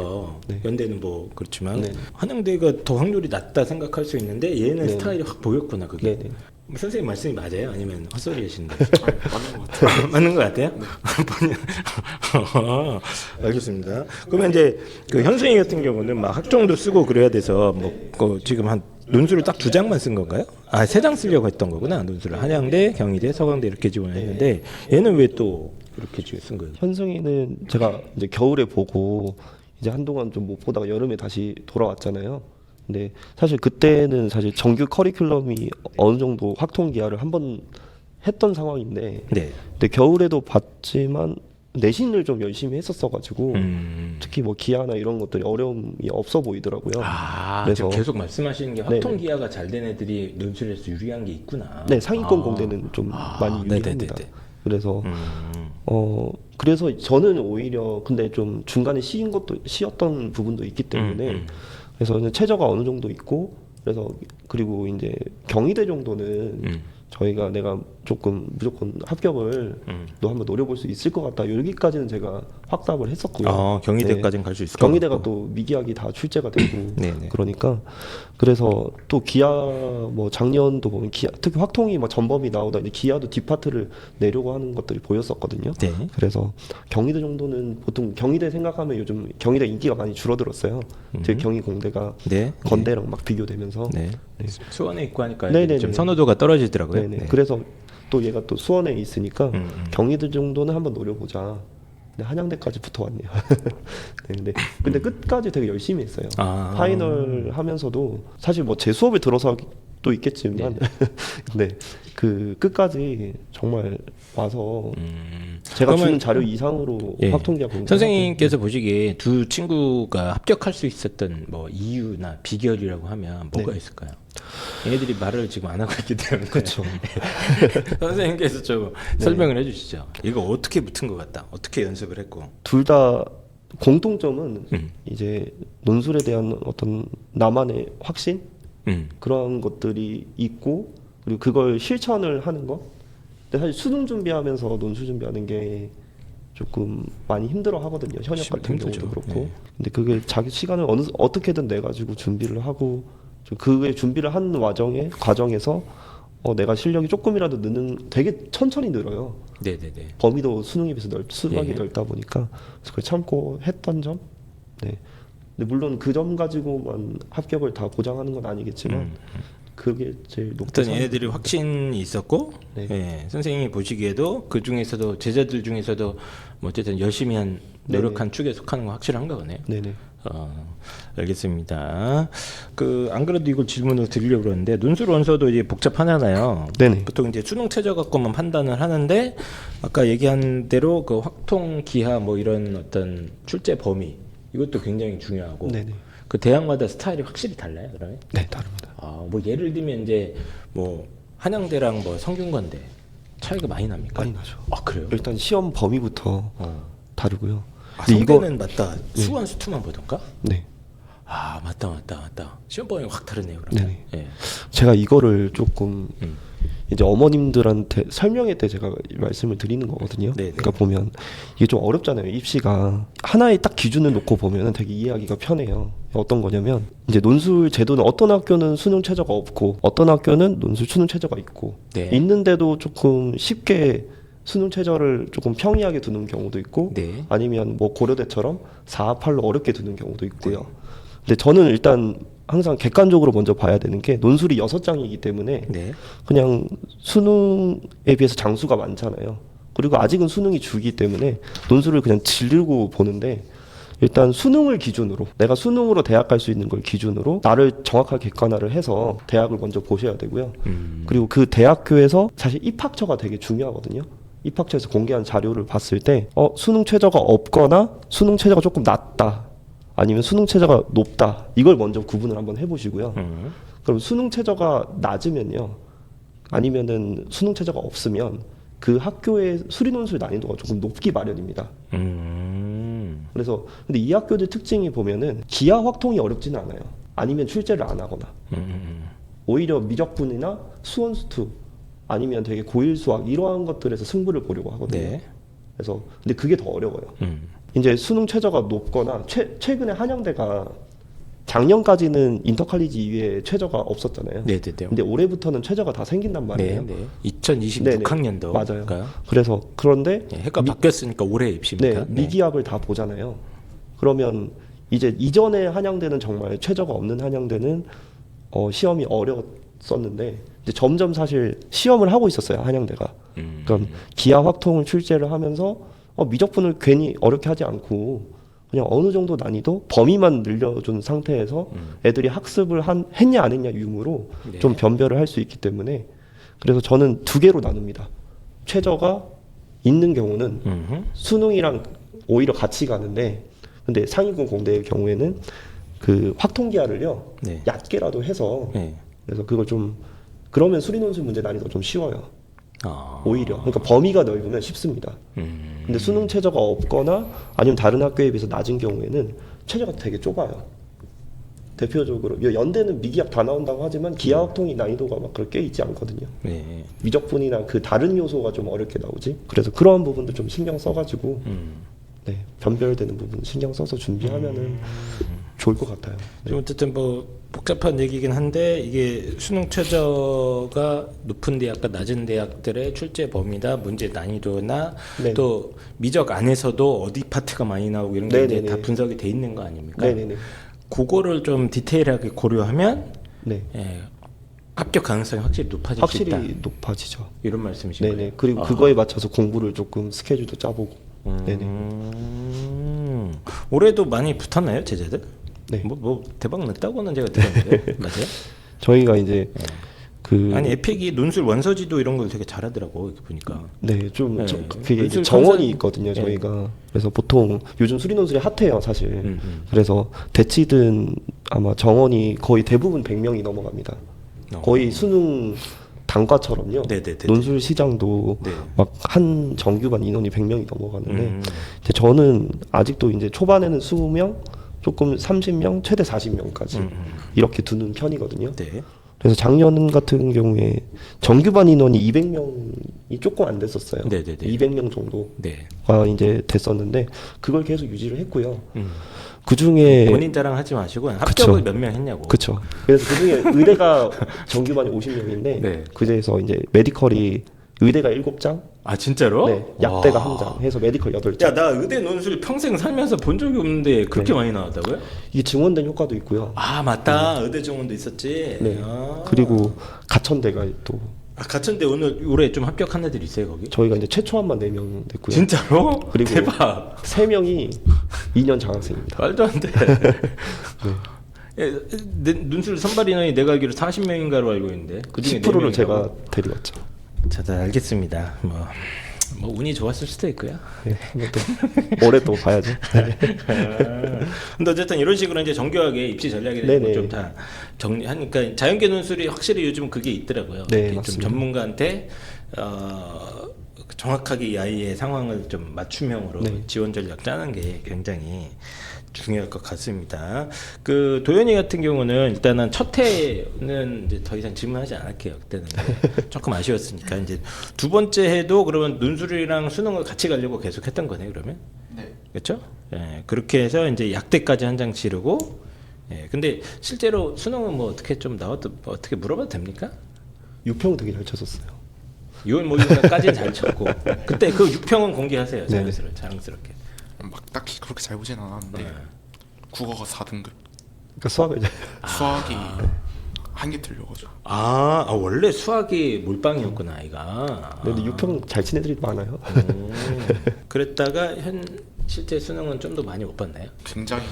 네. 연대는 뭐 그렇지만 네. 한양대가 더 확률이 낮다 생각할 수 있는데 얘는 네. 스타일이 확 보였구나 그게. 네네. 선생님 말씀이 맞아요? 아니면 헛소리 하시는 거예요? 맞는 것 같아요. 맞는 것 같아요? 알겠습니다. 그러면 이제 그 현수이 같은 경우는 막 학종도 쓰고 그래야 돼서 뭐 지금 한 논술을 딱 2장만 쓴 건가요? 아, 3장 쓰려고 했던 거구나. 논술을 한양대, 경희대, 서강대 이렇게 지원했는데 얘는 왜 또 이렇게 지금 쓴 거예요? 현승이는 제가 이제 겨울에 보고 이제 한동안 좀 못 보다가 여름에 다시 돌아왔잖아요. 근데 사실 그때는 사실 정규 커리큘럼이 어느 정도 확통 기하를 한번 했던 상황인데 네. 근데 겨울에도 봤지만 내신을 좀 열심히 했었어가지고 특히 뭐 기하나 이런 것들이 어려움이 없어 보이더라고요. 아, 그래서 계속 말씀하시는 게 네네. 확통 기하가 잘 된 애들이 논술에서 유리한 게 있구나. 네, 상위권 아. 공대는 좀 많이 유리합니다. 네네네네. 그래서 그래서 저는 오히려 근데 좀 중간에 쉬었던 부분도 있기 때문에 그래서 저는 최저가 어느 정도 있고 그래서 그리고 이제 경희대 정도는 저희가 내가 조금 무조건 합격을 또 한번 노려볼 수 있을 것 같다. 여기까지는 제가 확답을 했었고요. 경희대까지는 갈 수 있을 것 경희대가 같고. 또 미기학이 다 출제가 되고 네네. 그러니까 그래서 또 기아 뭐 작년도 보면 기아 특히 확통이 막 전범이 나오다 이제 기아도 뒷파트를 내려고 하는 것들이 보였었거든요. 네. 그래서 경희대 정도는 보통 경희대 생각하면 요즘 경희대 인기가 많이 줄어들었어요. 특히 경희 공대가 네. 건대랑 막 비교되면서 네. 수원에 있고 하니까 네네네. 좀 선호도가 떨어지더라고요. 네네. 네. 그래서 또 얘가 또 수원에 있으니까 경희대 정도는 한번 노려보자. 근데 한양대까지 붙어왔네요. 네, 근데 끝까지 되게 열심히 했어요. 아. 파이널 하면서도 사실 뭐 제 수업을 들어서 또 있겠지만, 근데 그 끝까지 정말 와서 제가 그러면- 주는 자료 이상으로 예. 확통기하 공부. 선생님께서 보시기에 두 친구가 합격할 수 있었던 뭐 이유나 비결이라고 하면 뭐가 네. 있을까요? 얘네들이 말을 지금 안 하고 있기 때문에 그렇죠. 선생님께서 좀 설명을 해주시죠. 이거 어떻게 붙은 것 같다. 어떻게 연습을 했고. 둘 다 공통점은 이제 논술에 대한 어떤 나만의 확신 그런 것들이 있고 그리고 그걸 실천을 하는 것. 근데 사실 수능 준비하면서 논술 준비하는 게 조금 많이 힘들어 하거든요. 현역 같은 힘들죠. 경우도 그렇고. 네. 근데 그게 자기 시간을 어떻게든 내 가지고 준비를 하고 그의 준비를 하는 과정에서 내가 실력이 조금이라도 되게 천천히 늘어요. 네네네. 범위도 수능에 비해서 수학이 예. 넓다 보니까 그래서 그걸 참고 했던 점. 네. 근데 물론 그 점 가지고만 합격을 다 보장하는 건 아니겠지만 그게 제일 높게 어떤 얘네들이 확신이 있었고, 네. 예, 선생님이 보시기에도 그 중에서도 제자들 중에서도 뭐 어쨌든 열심히 한 노력한 축에 속하는 건 확실한 거네요. 네네. 알겠습니다. 안 그래도 이걸 질문을 드리려고 그러는데 논술 원서도 이제 복잡하잖아요. 네네. 보통 이제 수능 최저 갖고만 판단을 하는데 아까 얘기한 대로 그 확통 기하 뭐 이런 어떤 출제 범위 이것도 굉장히 중요하고 네네. 그 대학마다 스타일이 확실히 달라요, 그러면? 네, 다릅니다. 뭐 예를 들면 이제 뭐 한양대랑 뭐 성균관대 차이가 많이 납니까? 많이 나죠. 그래요? 일단 시험 범위부터 다르고요. 근데 성대는 맞다. 수원 수투만 보던가? 네. 맞다. 시험 범위 확 다르네요, 그러면. 네네. 예. 제가 이거를 조금 이제 어머님들한테 설명회 때 제가 말씀을 드리는 거거든요. 네네. 그러니까 보면 이게 좀 어렵잖아요. 입시가 하나의 딱 기준을 놓고 보면은 되게 이해하기가 편해요. 어떤 거냐면 이제 논술 제도는 어떤 학교는 수능 최저가 없고 어떤 학교는 논술 수능 최저가 있고 네. 있는데도 조금 쉽게 수능 최저를 조금 평이하게 두는 경우도 있고 네. 아니면 뭐 고려대처럼 4-8로 어렵게 두는 경우도 있고요. 근데 저는 일단 항상 객관적으로 먼저 봐야 되는 게 논술이 6장이기 때문에 네. 그냥 수능에 비해서 장수가 많잖아요. 그리고 아직은 수능이 주기 때문에 논술을 그냥 질르고 보는데 일단 수능을 기준으로 내가 수능으로 대학 갈 수 있는 걸 기준으로 나를 정확하게 객관화를 해서 대학을 먼저 보셔야 되고요. 그리고 그 대학교에서 사실 입학처가 되게 중요하거든요. 입학처에서 공개한 자료를 봤을 때 수능 최저가 없거나 수능 최저가 조금 낮다. 아니면 수능 최저가 높다. 이걸 먼저 구분을 한번 해보시고요. 그럼 수능 최저가 낮으면요. 아니면은 수능 최저가 없으면 그 학교의 수리 논술 난이도가 조금 높기 마련입니다. 그래서 근데 이 학교들 특징이 보면은 기하 확통이 어렵지는 않아요. 아니면 출제를 안 하거나. 오히려 미적분이나 수원 수투 아니면 되게 고일 수학 이러한 것들에서 승부를 보려고 하거든요. 네. 그래서 근데 그게 더 어려워요. 이제 수능 최저가 높거나 최근에 한양대가 작년까지는 인터칼리지 이외에 최저가 없었잖아요. 네네네. 근데 올해부터는 최저가 다 생긴단 말이에요. 네. 2026학년도. 맞아요. 그래서 그런데 해가 바뀌었으니까 올해 입시입니까? 네, 미기압을 다 보잖아요. 그러면 이제 이전에 한양대는 정말 최저가 없는 한양대는 시험이 어려웠었는데 이제 점점 사실 시험을 하고 있었어요, 한양대가. 그럼 기하 확통을 출제를 하면서 미적분을 괜히 어렵게 하지 않고 그냥 어느 정도 난이도 범위만 늘려준 상태에서 애들이 학습을 했냐 안 했냐 유무로 네. 좀 변별을 할 수 있기 때문에 그래서 저는 두 개로 나눕니다. 최저가 있는 경우는 수능이랑 오히려 같이 가는데 근데 상위권 공대의 경우에는 그 확통기하를요 네. 얕게라도 해서 네. 그래서 그걸 좀 그러면 수리논술 문제 난이도가 좀 쉬워요. 아. 오히려 그러니까 범위가 넓으면 쉽습니다. 근데 수능 최저가 없거나 아니면 다른 학교에 비해서 낮은 경우에는 최저가 되게 좁아요. 대표적으로 연대는 미기압 다 나온다고 하지만 기하 확통이 난이도가 막 그렇게 있지 않거든요. 네. 미적분이나 그 다른 요소가 좀 어렵게 나오지. 그래서 그러한 부분도 좀 신경 써가지고 네, 변별되는 부분 신경 써서 준비하면은 좋을 것 같아요. 네. 좀 어쨌든 뭐 복잡한 얘기긴 한데 이게 수능 최저가 높은 대학과 낮은 대학들의 출제 범위나 문제 난이도나 네. 또 미적 안에서도 어디 파트가 많이 나오고 이런 게 이제 네네네. 다 분석이 돼 있는 거 아닙니까? 네네네. 그거를 좀 디테일하게 고려하면 네. 합격 가능성이 확실히 높아질 수 확실히 있다. 높아지죠. 이런 말씀이신 네네. 거예요? 그리고 그거에 맞춰서 공부를 조금 스케줄도 짜보고. 네네. 올해도 많이 붙었나요, 제자들? 네. 뭐 대박 났다고는 제가 들었는데 맞아요? 저희가 이제 아니 에픽이 논술 원서지도 이런 걸 되게 잘하더라고 이렇게 보니까. 네, 좀 네. 그게 이제 논술 정원이 컨설- 있거든요, 네. 저희가. 그래서 보통 요즘 수리 논술이 핫해요, 사실. 그래서 대치든 아마 정원이 거의 대부분 100명이 넘어갑니다. 거의 수능 단과처럼요. 네네네네. 논술 시장도 네. 막 한 정규반 인원이 100명이 넘어가는데 이제 저는 아직도 이제 초반에는 20명, 조금 30명, 최대 40명까지 이렇게 두는 편이거든요. 네. 그래서 작년 같은 경우에 정규반 인원이 200명이 조금 안 됐었어요. 네네네. 200명 정도가 네. 이제 됐었는데 그걸 계속 유지를 했고요. 그 중에 본인 자랑하지 마시고 합격을 몇 명 했냐고. 그렇죠. 그래서 그 중에 의대가 정규반이 50명인데 네. 그중에서 이제 메디컬이 의대가 7장, 아 진짜로? 네, 약대가 와. 1장 해서 메디컬 8장. 야, 나 의대 논술 평생 살면서 본 적이 없는데 그렇게 많이 나왔다고요? 이게 증원된 효과도 있고요. 아 맞다. 의대 정원도 있었지. 네. 아. 그리고 가천대가 또 아, 같은데 올해 좀 합격한 애들 있어요 거기? 저희가 이제 최초한만 4명 됐고요. 진짜로? 그리고 대박. 3명이 2년 장학생입니다. 말도 안 돼. 예, 논술 선발 인원이 내가 알기로 40명인가로 알고 있는데 그중에 10%를 4명이라고? 제가 데려왔죠. 자, 다 알겠습니다. 뭐 운이 좋았을 수도 있고요. 네, 한번 또 올해 또 봐야죠. 근데 어쨌든 이런 식으로 이제 정교하게 입시 전략에 대해서 네네. 좀 다 정리하니까 자연계 논술이 확실히 요즘 그게 있더라고요. 네, 이렇게 좀 맞습니다. 전문가한테 정확하게 이 아이의 상황을 좀 맞춤형으로 네. 지원 전략 짜는 게 굉장히 중요할 것 같습니다. 그 도현이 같은 경우는 일단은 첫 해는 이제 더 이상 질문하지 않을게요. 그때는 조금 아쉬웠으니까 이제 두 번째 해도 그러면 논술이랑 수능을 같이 가려고 계속 했던 거네 그러면. 네. 그렇죠? 예, 그렇게 해서 이제 약대까지 한 장 치르고. 예, 근데 실제로 수능은 뭐 어떻게 좀 나왔다 어떻게 물어봐도 됩니까? 6평 되게 잘 쳤었어요. 6월 모의고사까지는 잘 쳤고 그때 그 6평은 공개하세요. 네네. 자랑스럽게. 막 딱히 그렇게 잘 보진 않았는데 네. 국어가 4등급, 그러니까 수학을 이제 수학이 한 개 틀려가지고 원래 수학이 몰빵이었구나 아이가. 근데 6평 잘 친 애들이 많아요. 그랬다가 실제 수능은 좀 더 많이 못 봤나요? 굉장히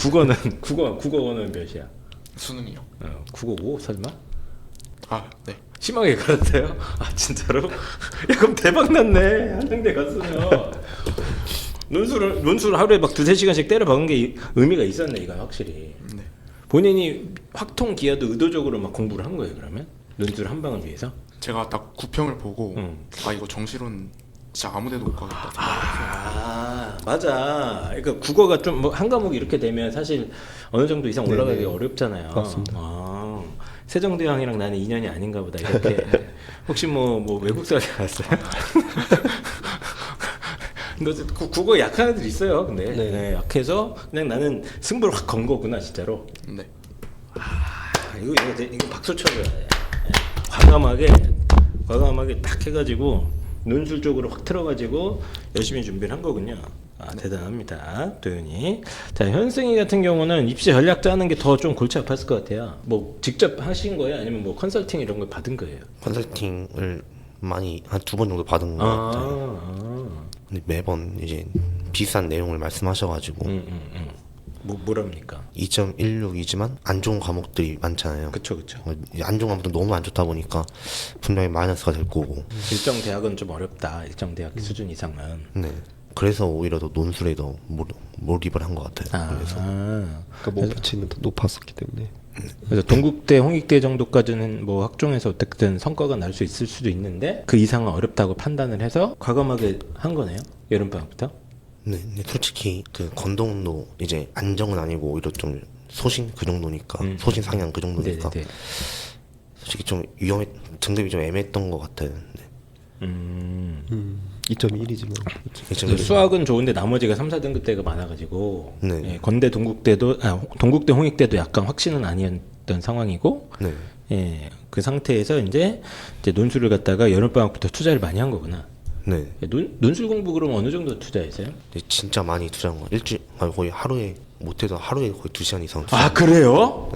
예뻤어요. 국어는 몇이야? 수능이요. 국어 5 설마? 아, 네. 심하게 갈았어요? 아 진짜로? 야 그럼 대박 났네 한양대 갔으면. 논술 하루에 막 2-3시간씩 때려 박은 게 의미가 있었네 이거 확실히. 네. 본인이 확통 기하도 의도적으로 막 공부를 한 거예요 그러면? 논술 한 방을 위해서? 제가 딱 9평을 보고 아 이거 정시론 진짜 아무데도 못 가겠다 생각해서 아 맞아. 그러니까 국어가 좀 뭐 한 과목이 이렇게 되면 사실 어느 정도 이상 올라가기 네네. 어렵잖아요. 맞습니다. 아, 세종대왕이랑 나는 인연이 아닌가 보다 이렇게. 혹시 뭐 외국사 갔어요? 너 국어 약한 애들 있어요. 근데 네. 네, 약해서 그냥 나는 승부를 확 건 거구나 진짜로. 네. 이거 박수 쳐줘야 돼. 과감하게 딱 해가지고 논술 쪽으로 확 틀어가지고 열심히 준비를 한 거군요. 아 대단합니다, 도현이. 자 현승이 같은 경우는 입시 전략 짜는 게 더 좀 골치 아팠을 것 같아요. 뭐 직접 하신 거예요, 아니면 뭐 컨설팅 이런 걸 받은 거예요? 컨설팅을 많이 한 2번 정도 받은 것 같아요. 근데 매번 이제 비슷한 내용을 말씀하셔가지고 뭐랍니까? 2.16이지만 안 좋은 과목들이 많잖아요. 그쵸. 안 좋은 과목도 너무 안 좋다 보니까 분명히 마이너스가 될 거고. 일정 대학은 좀 어렵다. 일정 대학 수준 이상은. 네. 그래서 오히려 더 논술에 더 몰입을 한 것 같아요. 그러니까 목표치는 더 높았었기 때문에. 그래서 동국대, 홍익대 정도까지는 뭐 학종에서 어떻게든 성과가 날 수 있을 수도 있는데 그 이상은 어렵다고 판단을 해서 과감하게 한 거네요. 여름방학부터. 네, 근데 솔직히 그 건동도 이제 안정은 아니고 오히려 좀 소신 그 정도니까 소신 상향 그 정도니까 네네네. 솔직히 좀 등급이 좀 애매했던 것 같아요. 네. 2.1이지만. 그래서 수학은 좋은데 나머지가 3-4등급 대가 많아가지고 네. 예, 건대 동국대 홍익대도 약간 확신은 아니었던 상황이고 네. 예, 그 상태에서 이제 논술을 갖다가 여름방학부터 투자를 많이 한 거구나. 네. 예, 논술 공부 그럼 어느 정도 투자했어요? 진짜 많이 투자한 거. 거의 하루에 못해도 하루에 거의 2시간 이상 투자. 아 그래요?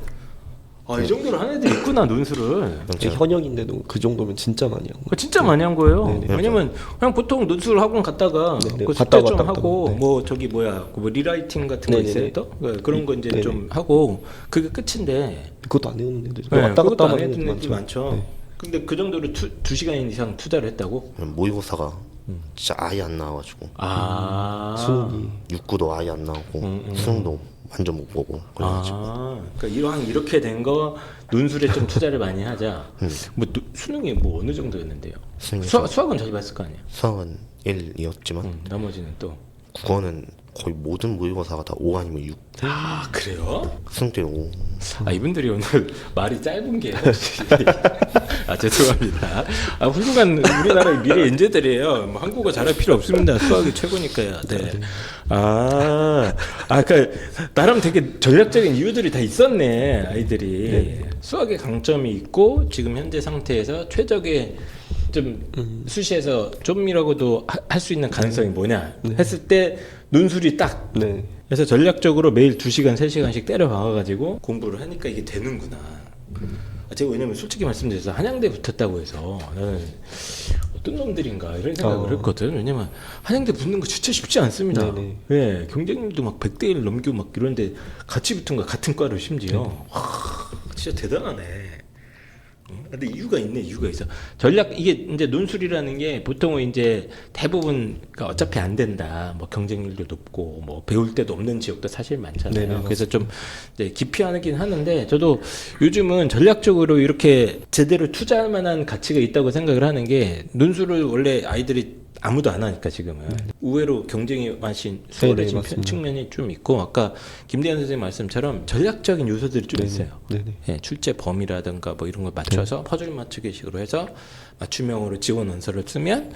이 정도로 한 애들 있구나 논술을. 현역인데도 그 정도면 진짜 많이 한 거예요. 진짜 많이 한 거예요. 네네. 왜냐면 그냥 보통 논술 학원 갔다가 네네. 그 갔다 숙제 좀 왔다 하고 갔다. 네. 뭐 저기 뭐 리라이팅 같은 거 네네네. 있어요 또? 그런 거 이제 네네. 좀 하고 그게 끝인데. 그것도 안 해오는 애들. 네, 왔다 그것도 갔다 안 하는 해도 애들 애들이 많죠. 네. 근데 그 정도로 2시간 이상 투자를 했다고? 모의고사가 진짜 아예 안 나와가지고 수능이. 육구도 아예 안 나오고 수능도 완전 못 보고 그래가지고 그러니까 이렇게 된 거 논술에 좀 투자를 많이 하자. 뭐 수능이 뭐 어느 정도였는데요? 수능이 수학은 잘 봤을 거 아니에요? 수학은 1이었지만 나머지는 또 국어는 거의 모든 모의고사가 다 5 아니면 6. 아 그래요? 수능 때는 5. 아 이분들이 오늘 말이 짧은 게 혹시 아 죄송합니다. 아 훌륭한 우리나라의 미래 인재들이에요. 뭐 한국어 잘할 필요 없습니다. 수학이 최고니까요. 네. 그러니까 나름 되게 전략적인 이유들이 다 있었네 아이들이. 수학의 강점이 있고 지금 현재 상태에서 최적의 좀 수시에서 좀이라고도 할 수 있는 가능성이 뭐냐 했을 때 논술이 딱. 네. 그래서 전략적으로 매일 2시간, 3시간씩 때려 박아가지고 공부를 하니까 이게 되는구나. 제가 왜냐면 솔직히 말씀드려서 한양대 붙었다고 해서 나는 어떤 놈들인가 이런 생각을 했거든. 왜냐면 한양대 붙는 거 진짜 쉽지 않습니다. 네네. 예, 경쟁률도 막 100대 1 넘기고 막 이런데 같이 붙은 거 같은 과로 심지어. 와, 진짜 대단하네. 근데 이유가 있네. 이유가 있어. 전략 이게 이제 논술이라는 게 보통은 이제 대부분 그러니까 어차피 안 된다. 뭐 경쟁률도 높고 뭐 배울 데도 없는 지역도 사실 많잖아요. 네네, 그래서 좀 이제 기피하긴 하는데 저도 요즘은 전략적으로 이렇게 제대로 투자할 만한 가치가 있다고 생각을 하는 게 논술을 원래 아이들이 아무도 안 하니까 지금은 의외로 경쟁이 많이 수월해진 맞습니다. 측면이 좀 있고 아까 김대현 선생님 말씀처럼 전략적인 요소들이 좀 있어요. 네네. 예, 출제 범위라든가 뭐 이런 걸 맞춰서 퍼즐 맞추기 식으로 해서 맞춤형으로 지원 원서를 쓰면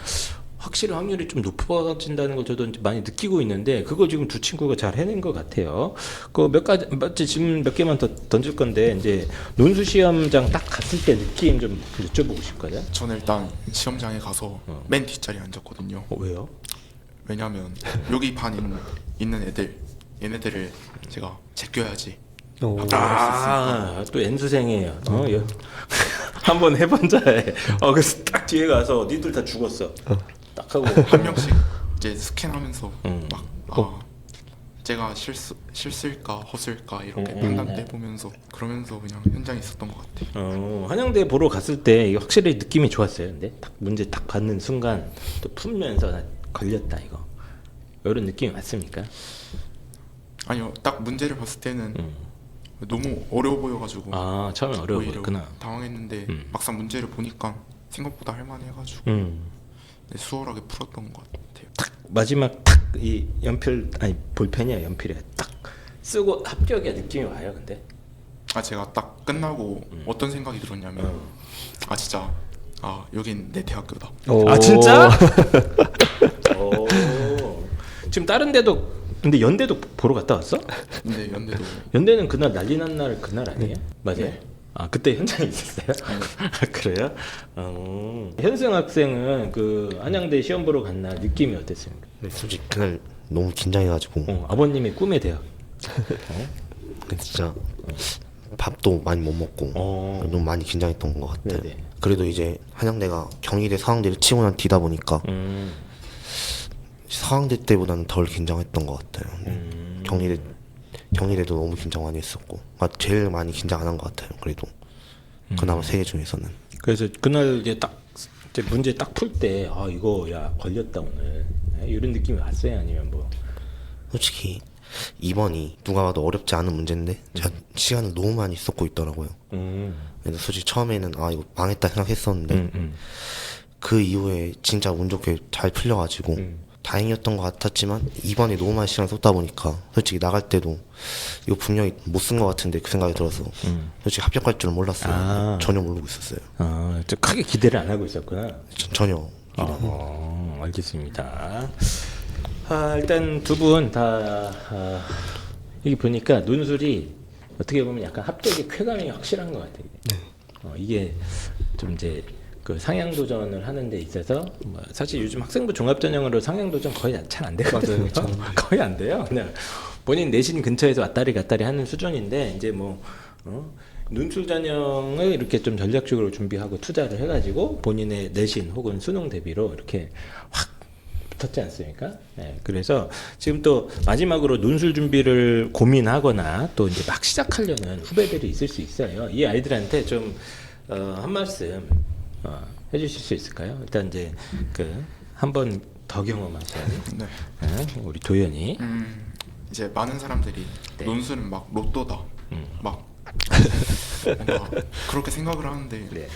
확실히 확률이 좀 높아진다는 걸 저도 이제 많이 느끼고 있는데 그거 지금 두 친구가 잘 해낸 것 같아요. 그 몇 가지 지금 몇 개만 더 던질 건데 이제 논술 시험장 딱 갔을 때 느낌 좀 여쭤보고 싶거든. 저는 일단 시험장에 가서 맨 뒷자리에 앉았거든요. 왜요? 왜냐면 여기 반 있는 얘네들을 제가 제껴야지. 또 N수생이에요. 한번 해본 자에. 그래서 딱 뒤에 가서 니들 다 죽었어. 딱 하고 한 명씩 이제 스캔하면서 제가 실수일까 허술까 이렇게 판단돼 보면서 그러면서 그냥 현장에 있었던 것 같아요. 한양대 보러 갔을 때 이거 확실히 느낌이 좋았어요. 근데 딱 문제 딱 받는 순간 또 풀면서 나 걸렸다 이거. 이런 느낌이 왔습니까? 아니요, 딱 문제를 봤을 때는 너무 어려워 보여가지고 처음에 어려워 오히려 보였구나. 당황했는데 막상 문제를 보니까 생각보다 할만해가지고 네, 수월하게 풀었던 것 같아요. 딱 마지막 딱 이 연필 아니 볼펜이야 연필이야 딱 쓰고 합격이야 느낌이 와요. 근데 제가 딱 끝나고 어떤 생각이 들었냐면 진짜 여긴 내 대학교다. 진짜? 지금 다른 데도 근데 연대도 보러 갔다 왔어? 근데 연대는 그날 난리 난 날 그날 아니에요? 맞아요? 네. 그때 현장에 있었어요? 그래요? 현승 학생은 그 한양대 시험 보러 간 날 느낌이 어땠습니까? 솔직히 그날 너무 긴장해가지고 아버님의 꿈의 대학. 근데 진짜 밥도 많이 못 먹고 너무 많이 긴장했던 것 같아요. 네네. 그래도 이제 한양대가 경희대 서강대를 치고 난 뒤다 보니까 서강대 때보다는 덜 긴장했던 것 같아요. 경희대도 너무 긴장 많이 했었고 제일 많이 긴장 안 한 것 같아요. 그래도 그나마 세 개 중에서는. 그래서 그날 이제 문제 딱 풀 때 이거 야 걸렸다 오늘 이런 느낌이 왔어요? 아니면 뭐? 솔직히 2번이 누가 봐도 어렵지 않은 문제인데 제가 시간을 너무 많이 쏟고 있더라고요. 그래서 솔직히 처음에는 이거 망했다 생각했었는데 그 이후에 진짜 운 좋게 잘 풀려가지고 다행이었던 것 같았지만 2번에 너무 많이 시간 쏟다 보니까 솔직히 나갈 때도 이거 분명히 못 쓴 것 같은데 그 생각이 들어서 솔직히 합격할 줄은 몰랐어요. 전혀 모르고 있었어요. 좀 크게 기대를 안 하고 있었구나. 전혀. 알겠습니다. 일단 두 분 다 여기 보니까 논술이 어떻게 보면 약간 합격의 쾌감이 확실한 것 같아요. 이게 좀 이제 그 상향 도전을 하는 데 있어서 사실 요즘 학생부 종합 전형으로 상향 도전 거의 잘 안 되거든요. 거의 안 돼요. 그냥 본인 내신 근처에서 왔다리 갔다리 하는 수준인데 이제 논술 전형을 이렇게 좀 전략적으로 준비하고 투자를 해가지고 본인의 내신 혹은 수능 대비로 이렇게 확 붙었지 않습니까? 네, 그래서 지금 또 마지막으로 논술 준비를 고민하거나 또 이제 막 시작하려는 후배들이 있을 수 있어요. 이 아이들한테 좀 한 말씀 해주실 수 있을까요? 일단 이제 한 번 더 경험하신 네. 우리 도현이 이제 많은 사람들이 논술은 막 로또다 막 뭔가 그렇게 생각을 하는데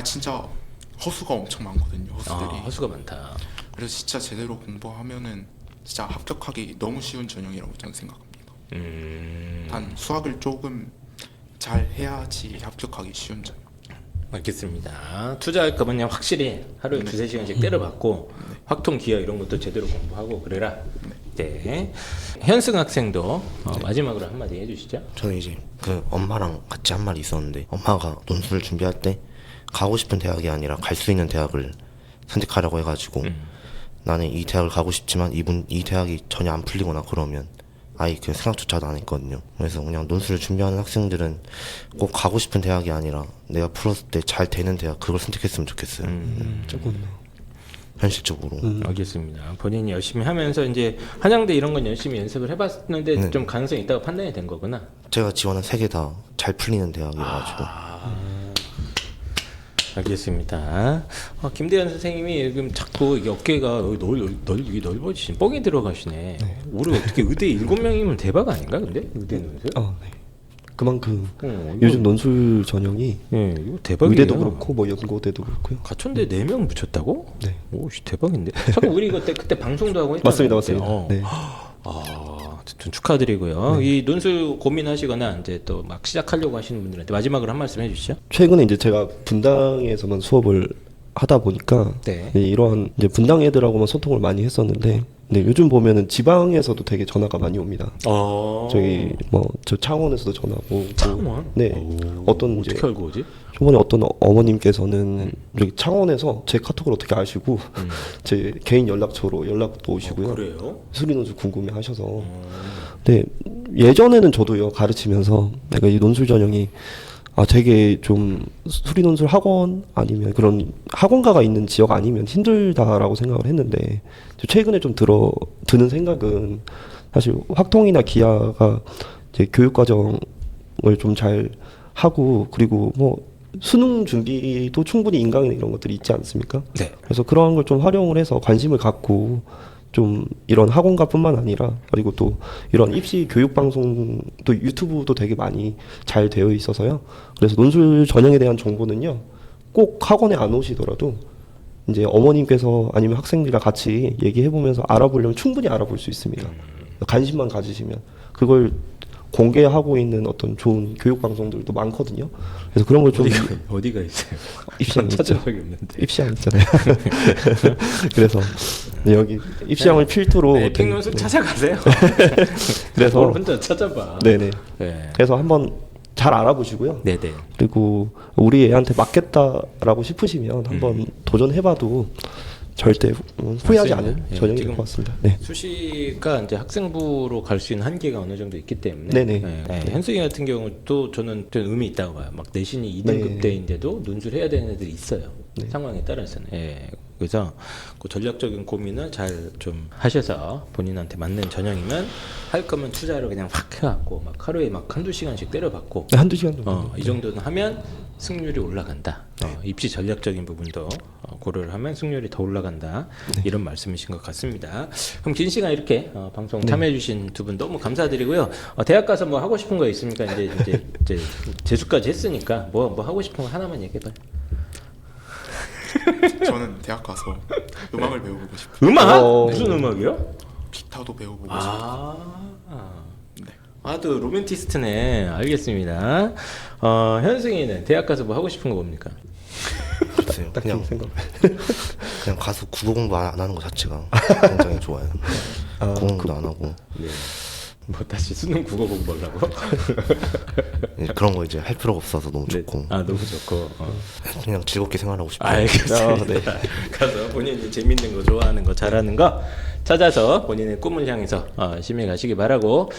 진짜 허수가 엄청 많거든요. 허수들이. 허수가 많다. 그래서 진짜 제대로 공부하면은 진짜 합격하기 너무 쉬운 전형이라고 저는 생각합니다. 단 수학을 조금 잘 해야지 합격하기 쉬운 전형. 알겠습니다. 투자할 거면 그냥 확실히 하루에 두세 시간씩 때려박고 확통 기하 이런 것도 제대로 공부하고 그래라. 네. 현승 학생도 마지막으로 한마디 해주시죠. 저는 이제 그 엄마랑 같이 한 말이 있었는데 엄마가 논술을 준비할 때 가고 싶은 대학이 아니라 갈 수 있는 대학을 선택하라고 해가지고 나는 이 대학을 가고 싶지만 이 대학이 전혀 안 풀리거나 그러면 아예 그냥 생각조차도 안 했거든요. 그래서 그냥 논술을 준비하는 학생들은 꼭 가고 싶은 대학이 아니라 내가 풀었을 때 잘 되는 대학 그걸 선택했으면 좋겠어요. 조금 현실적으로. 알겠습니다. 본인이 열심히 하면서 이제 한양대 이런 건 열심히 연습을 해봤는데 좀 가능성이 있다고 판단이 된 거구나. 제가 지원한 3개 다 잘 풀리는 대학이라가지고. 알겠습니다. 김대현 선생님이 지금 자꾸 이게 어깨가 이게 넓어지신 뻥이 들어가시네. 올해 어떻게 의대 7명이면 대박 아닌가 근데 의대 논술? 네. 그만큼 이거- 요즘 논술 전형이 예, 이거 대박이에요. 의대도 그렇고 뭐 연고대도 그렇고요. 가천대 4명 붙였다고? 네. 오씨 대박인데. 잠깐 우리 그때 방송도 하고 했잖아요. 맞습니다, 맞습니다. 그때. 네. 어쨌든 축하드리고요. 이 논술 고민하시거나 이제 또 막 시작하려고 하시는 분들한테 마지막으로 한 말씀 해주시죠. 최근에 이제 제가 분당에서만 수업을 하다 보니까 네. 이러한 이제 분당 애들하고만 소통을 많이 했었는데, 근데 요즘 보면은 지방에서도 되게 전화가 많이 옵니다. 저기 뭐 저 창원에서도 전화 오고. 창원? 네. 어떤 이제 어떻게 알고 오지? 저번에 어떤 어머님께서는 여기 창원에서 제 카톡을 어떻게 아시고 제 개인 연락처로 연락도 오시고요. 그래요? 수리 논술 궁금해하셔서. 네, 예전에는 저도요 가르치면서 내가 이 논술 전형이 되게 좀 수리 논술 학원 아니면 그런 학원가가 있는 지역 아니면 힘들다라고 생각을 했는데, 최근에 좀 드는 생각은 사실 확통이나 기하가 이제 교육 과정을 좀 잘 하고, 그리고 뭐 수능 준비도 충분히 인강이나 이런 것들이 있지 않습니까? 네. 그래서 그런 걸 좀 활용을 해서 관심을 갖고 좀 이런 학원가뿐만 아니라, 그리고 또 이런 입시 교육 방송도 유튜브도 되게 많이 잘 되어 있어서요. 그래서 논술 전형에 대한 정보는요, 꼭 학원에 안 오시더라도 이제 어머님께서 아니면 학생들이랑 같이 얘기해 보면서 알아보려면 충분히 알아볼 수 있습니다. 관심만 가지시면 그걸 공개하고 있는 어떤 좋은 교육 방송들도 많거든요. 그래서 그런 걸 좀 어디가 있어요? 입시왕 찾은 있죠. 적이 없는데. 입시왕 있잖아요. 그래서 여기 입시왕을 필두로 네, 핑논술 찾아가세요. 그래서 뭘 혼자 찾아봐. 네네. 네. 그래서 한번 잘 알아보시고요. 네네. 그리고 우리 애한테 맞겠다라고 싶으시면 한번 도전해봐도 절대 후회하지 맞습니다. 않은 예, 전형인 지금 것 같습니다. 네. 수시가 이제 학생부로 갈 수 있는 한계가 어느 정도 있기 때문에 네네. 현승이 같은 경우도 저는 좀 의미 있다고 봐요. 막 내신이 2등급 네. 대인데도 논술해야 되는 애들이 있어요. 네. 상황에 따라서는. 예. 그래서 그 전략적인 고민을 잘 좀 하셔서 본인한테 맞는 전형이면 할 거면 투자를 그냥 확 해갖고 막 하루에 막 한두 시간씩 때려박고 한두 시간 정도. 이 정도는 하면 승률이 올라간다. 입시 전략적인 부분도 고려를 하면 승률이 더 올라간다. 이런 말씀이신 것 같습니다. 그럼 긴 시간 이렇게 방송 참여해주신 두 분 너무 감사드리고요. 대학 가서 뭐 하고 싶은 거 있습니까? 이제 재수까지 했으니까 뭐 하고 싶은 거 하나만 얘기해봐요. 저는 대학 가서 음악을 배워보고 싶어요. 음악? 무슨 음악이요? 기타도 배워보고 싶어요. 네. 또 로맨티스트네. 알겠습니다. 현승이는 대학 가서 뭐 하고 싶은 거 뭡니까? 글쎄요. 딱히 그냥 생각. 그냥 가서 국어 공부 안 하는 거 자체가 굉장히 좋아요. 국어 공부도 안 하고 뭐 다시 수능 국어 공부하려고? 그런 거 이제 할 필요가 없어서 너무 좋고 너무 좋고. 그냥 즐겁게 생활하고 싶어요. 알겠습니다. 가서 본인이 재밌는 거 좋아하는 거 잘하는 거 찾아서 본인의 꿈을 향해서 심해 가시기 바라고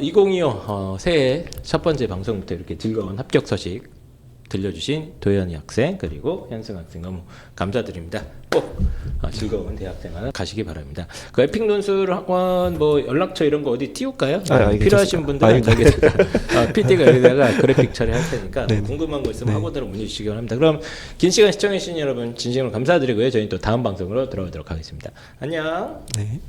2025 새해 첫 번째 방송부터 이렇게 즐거운 합격 소식 들려주신 도현이 학생 그리고 현승 학생 너무 감사드립니다. 꼭 즐거운 대학생활 가시기 바랍니다. 그 에픽 논술 학원 뭐 연락처 이런 거 어디 띄울까요? 필요하신 분들은 저기다가 PD가 여기다가 그래픽 처리할 테니까 궁금한 거 있으면 학원으로 문의 주시기 바랍니다. 그럼 긴 시간 시청해주신 여러분 진심으로 감사드리고요. 저희는 또 다음 방송으로 돌아오도록 하겠습니다. 안녕. 네.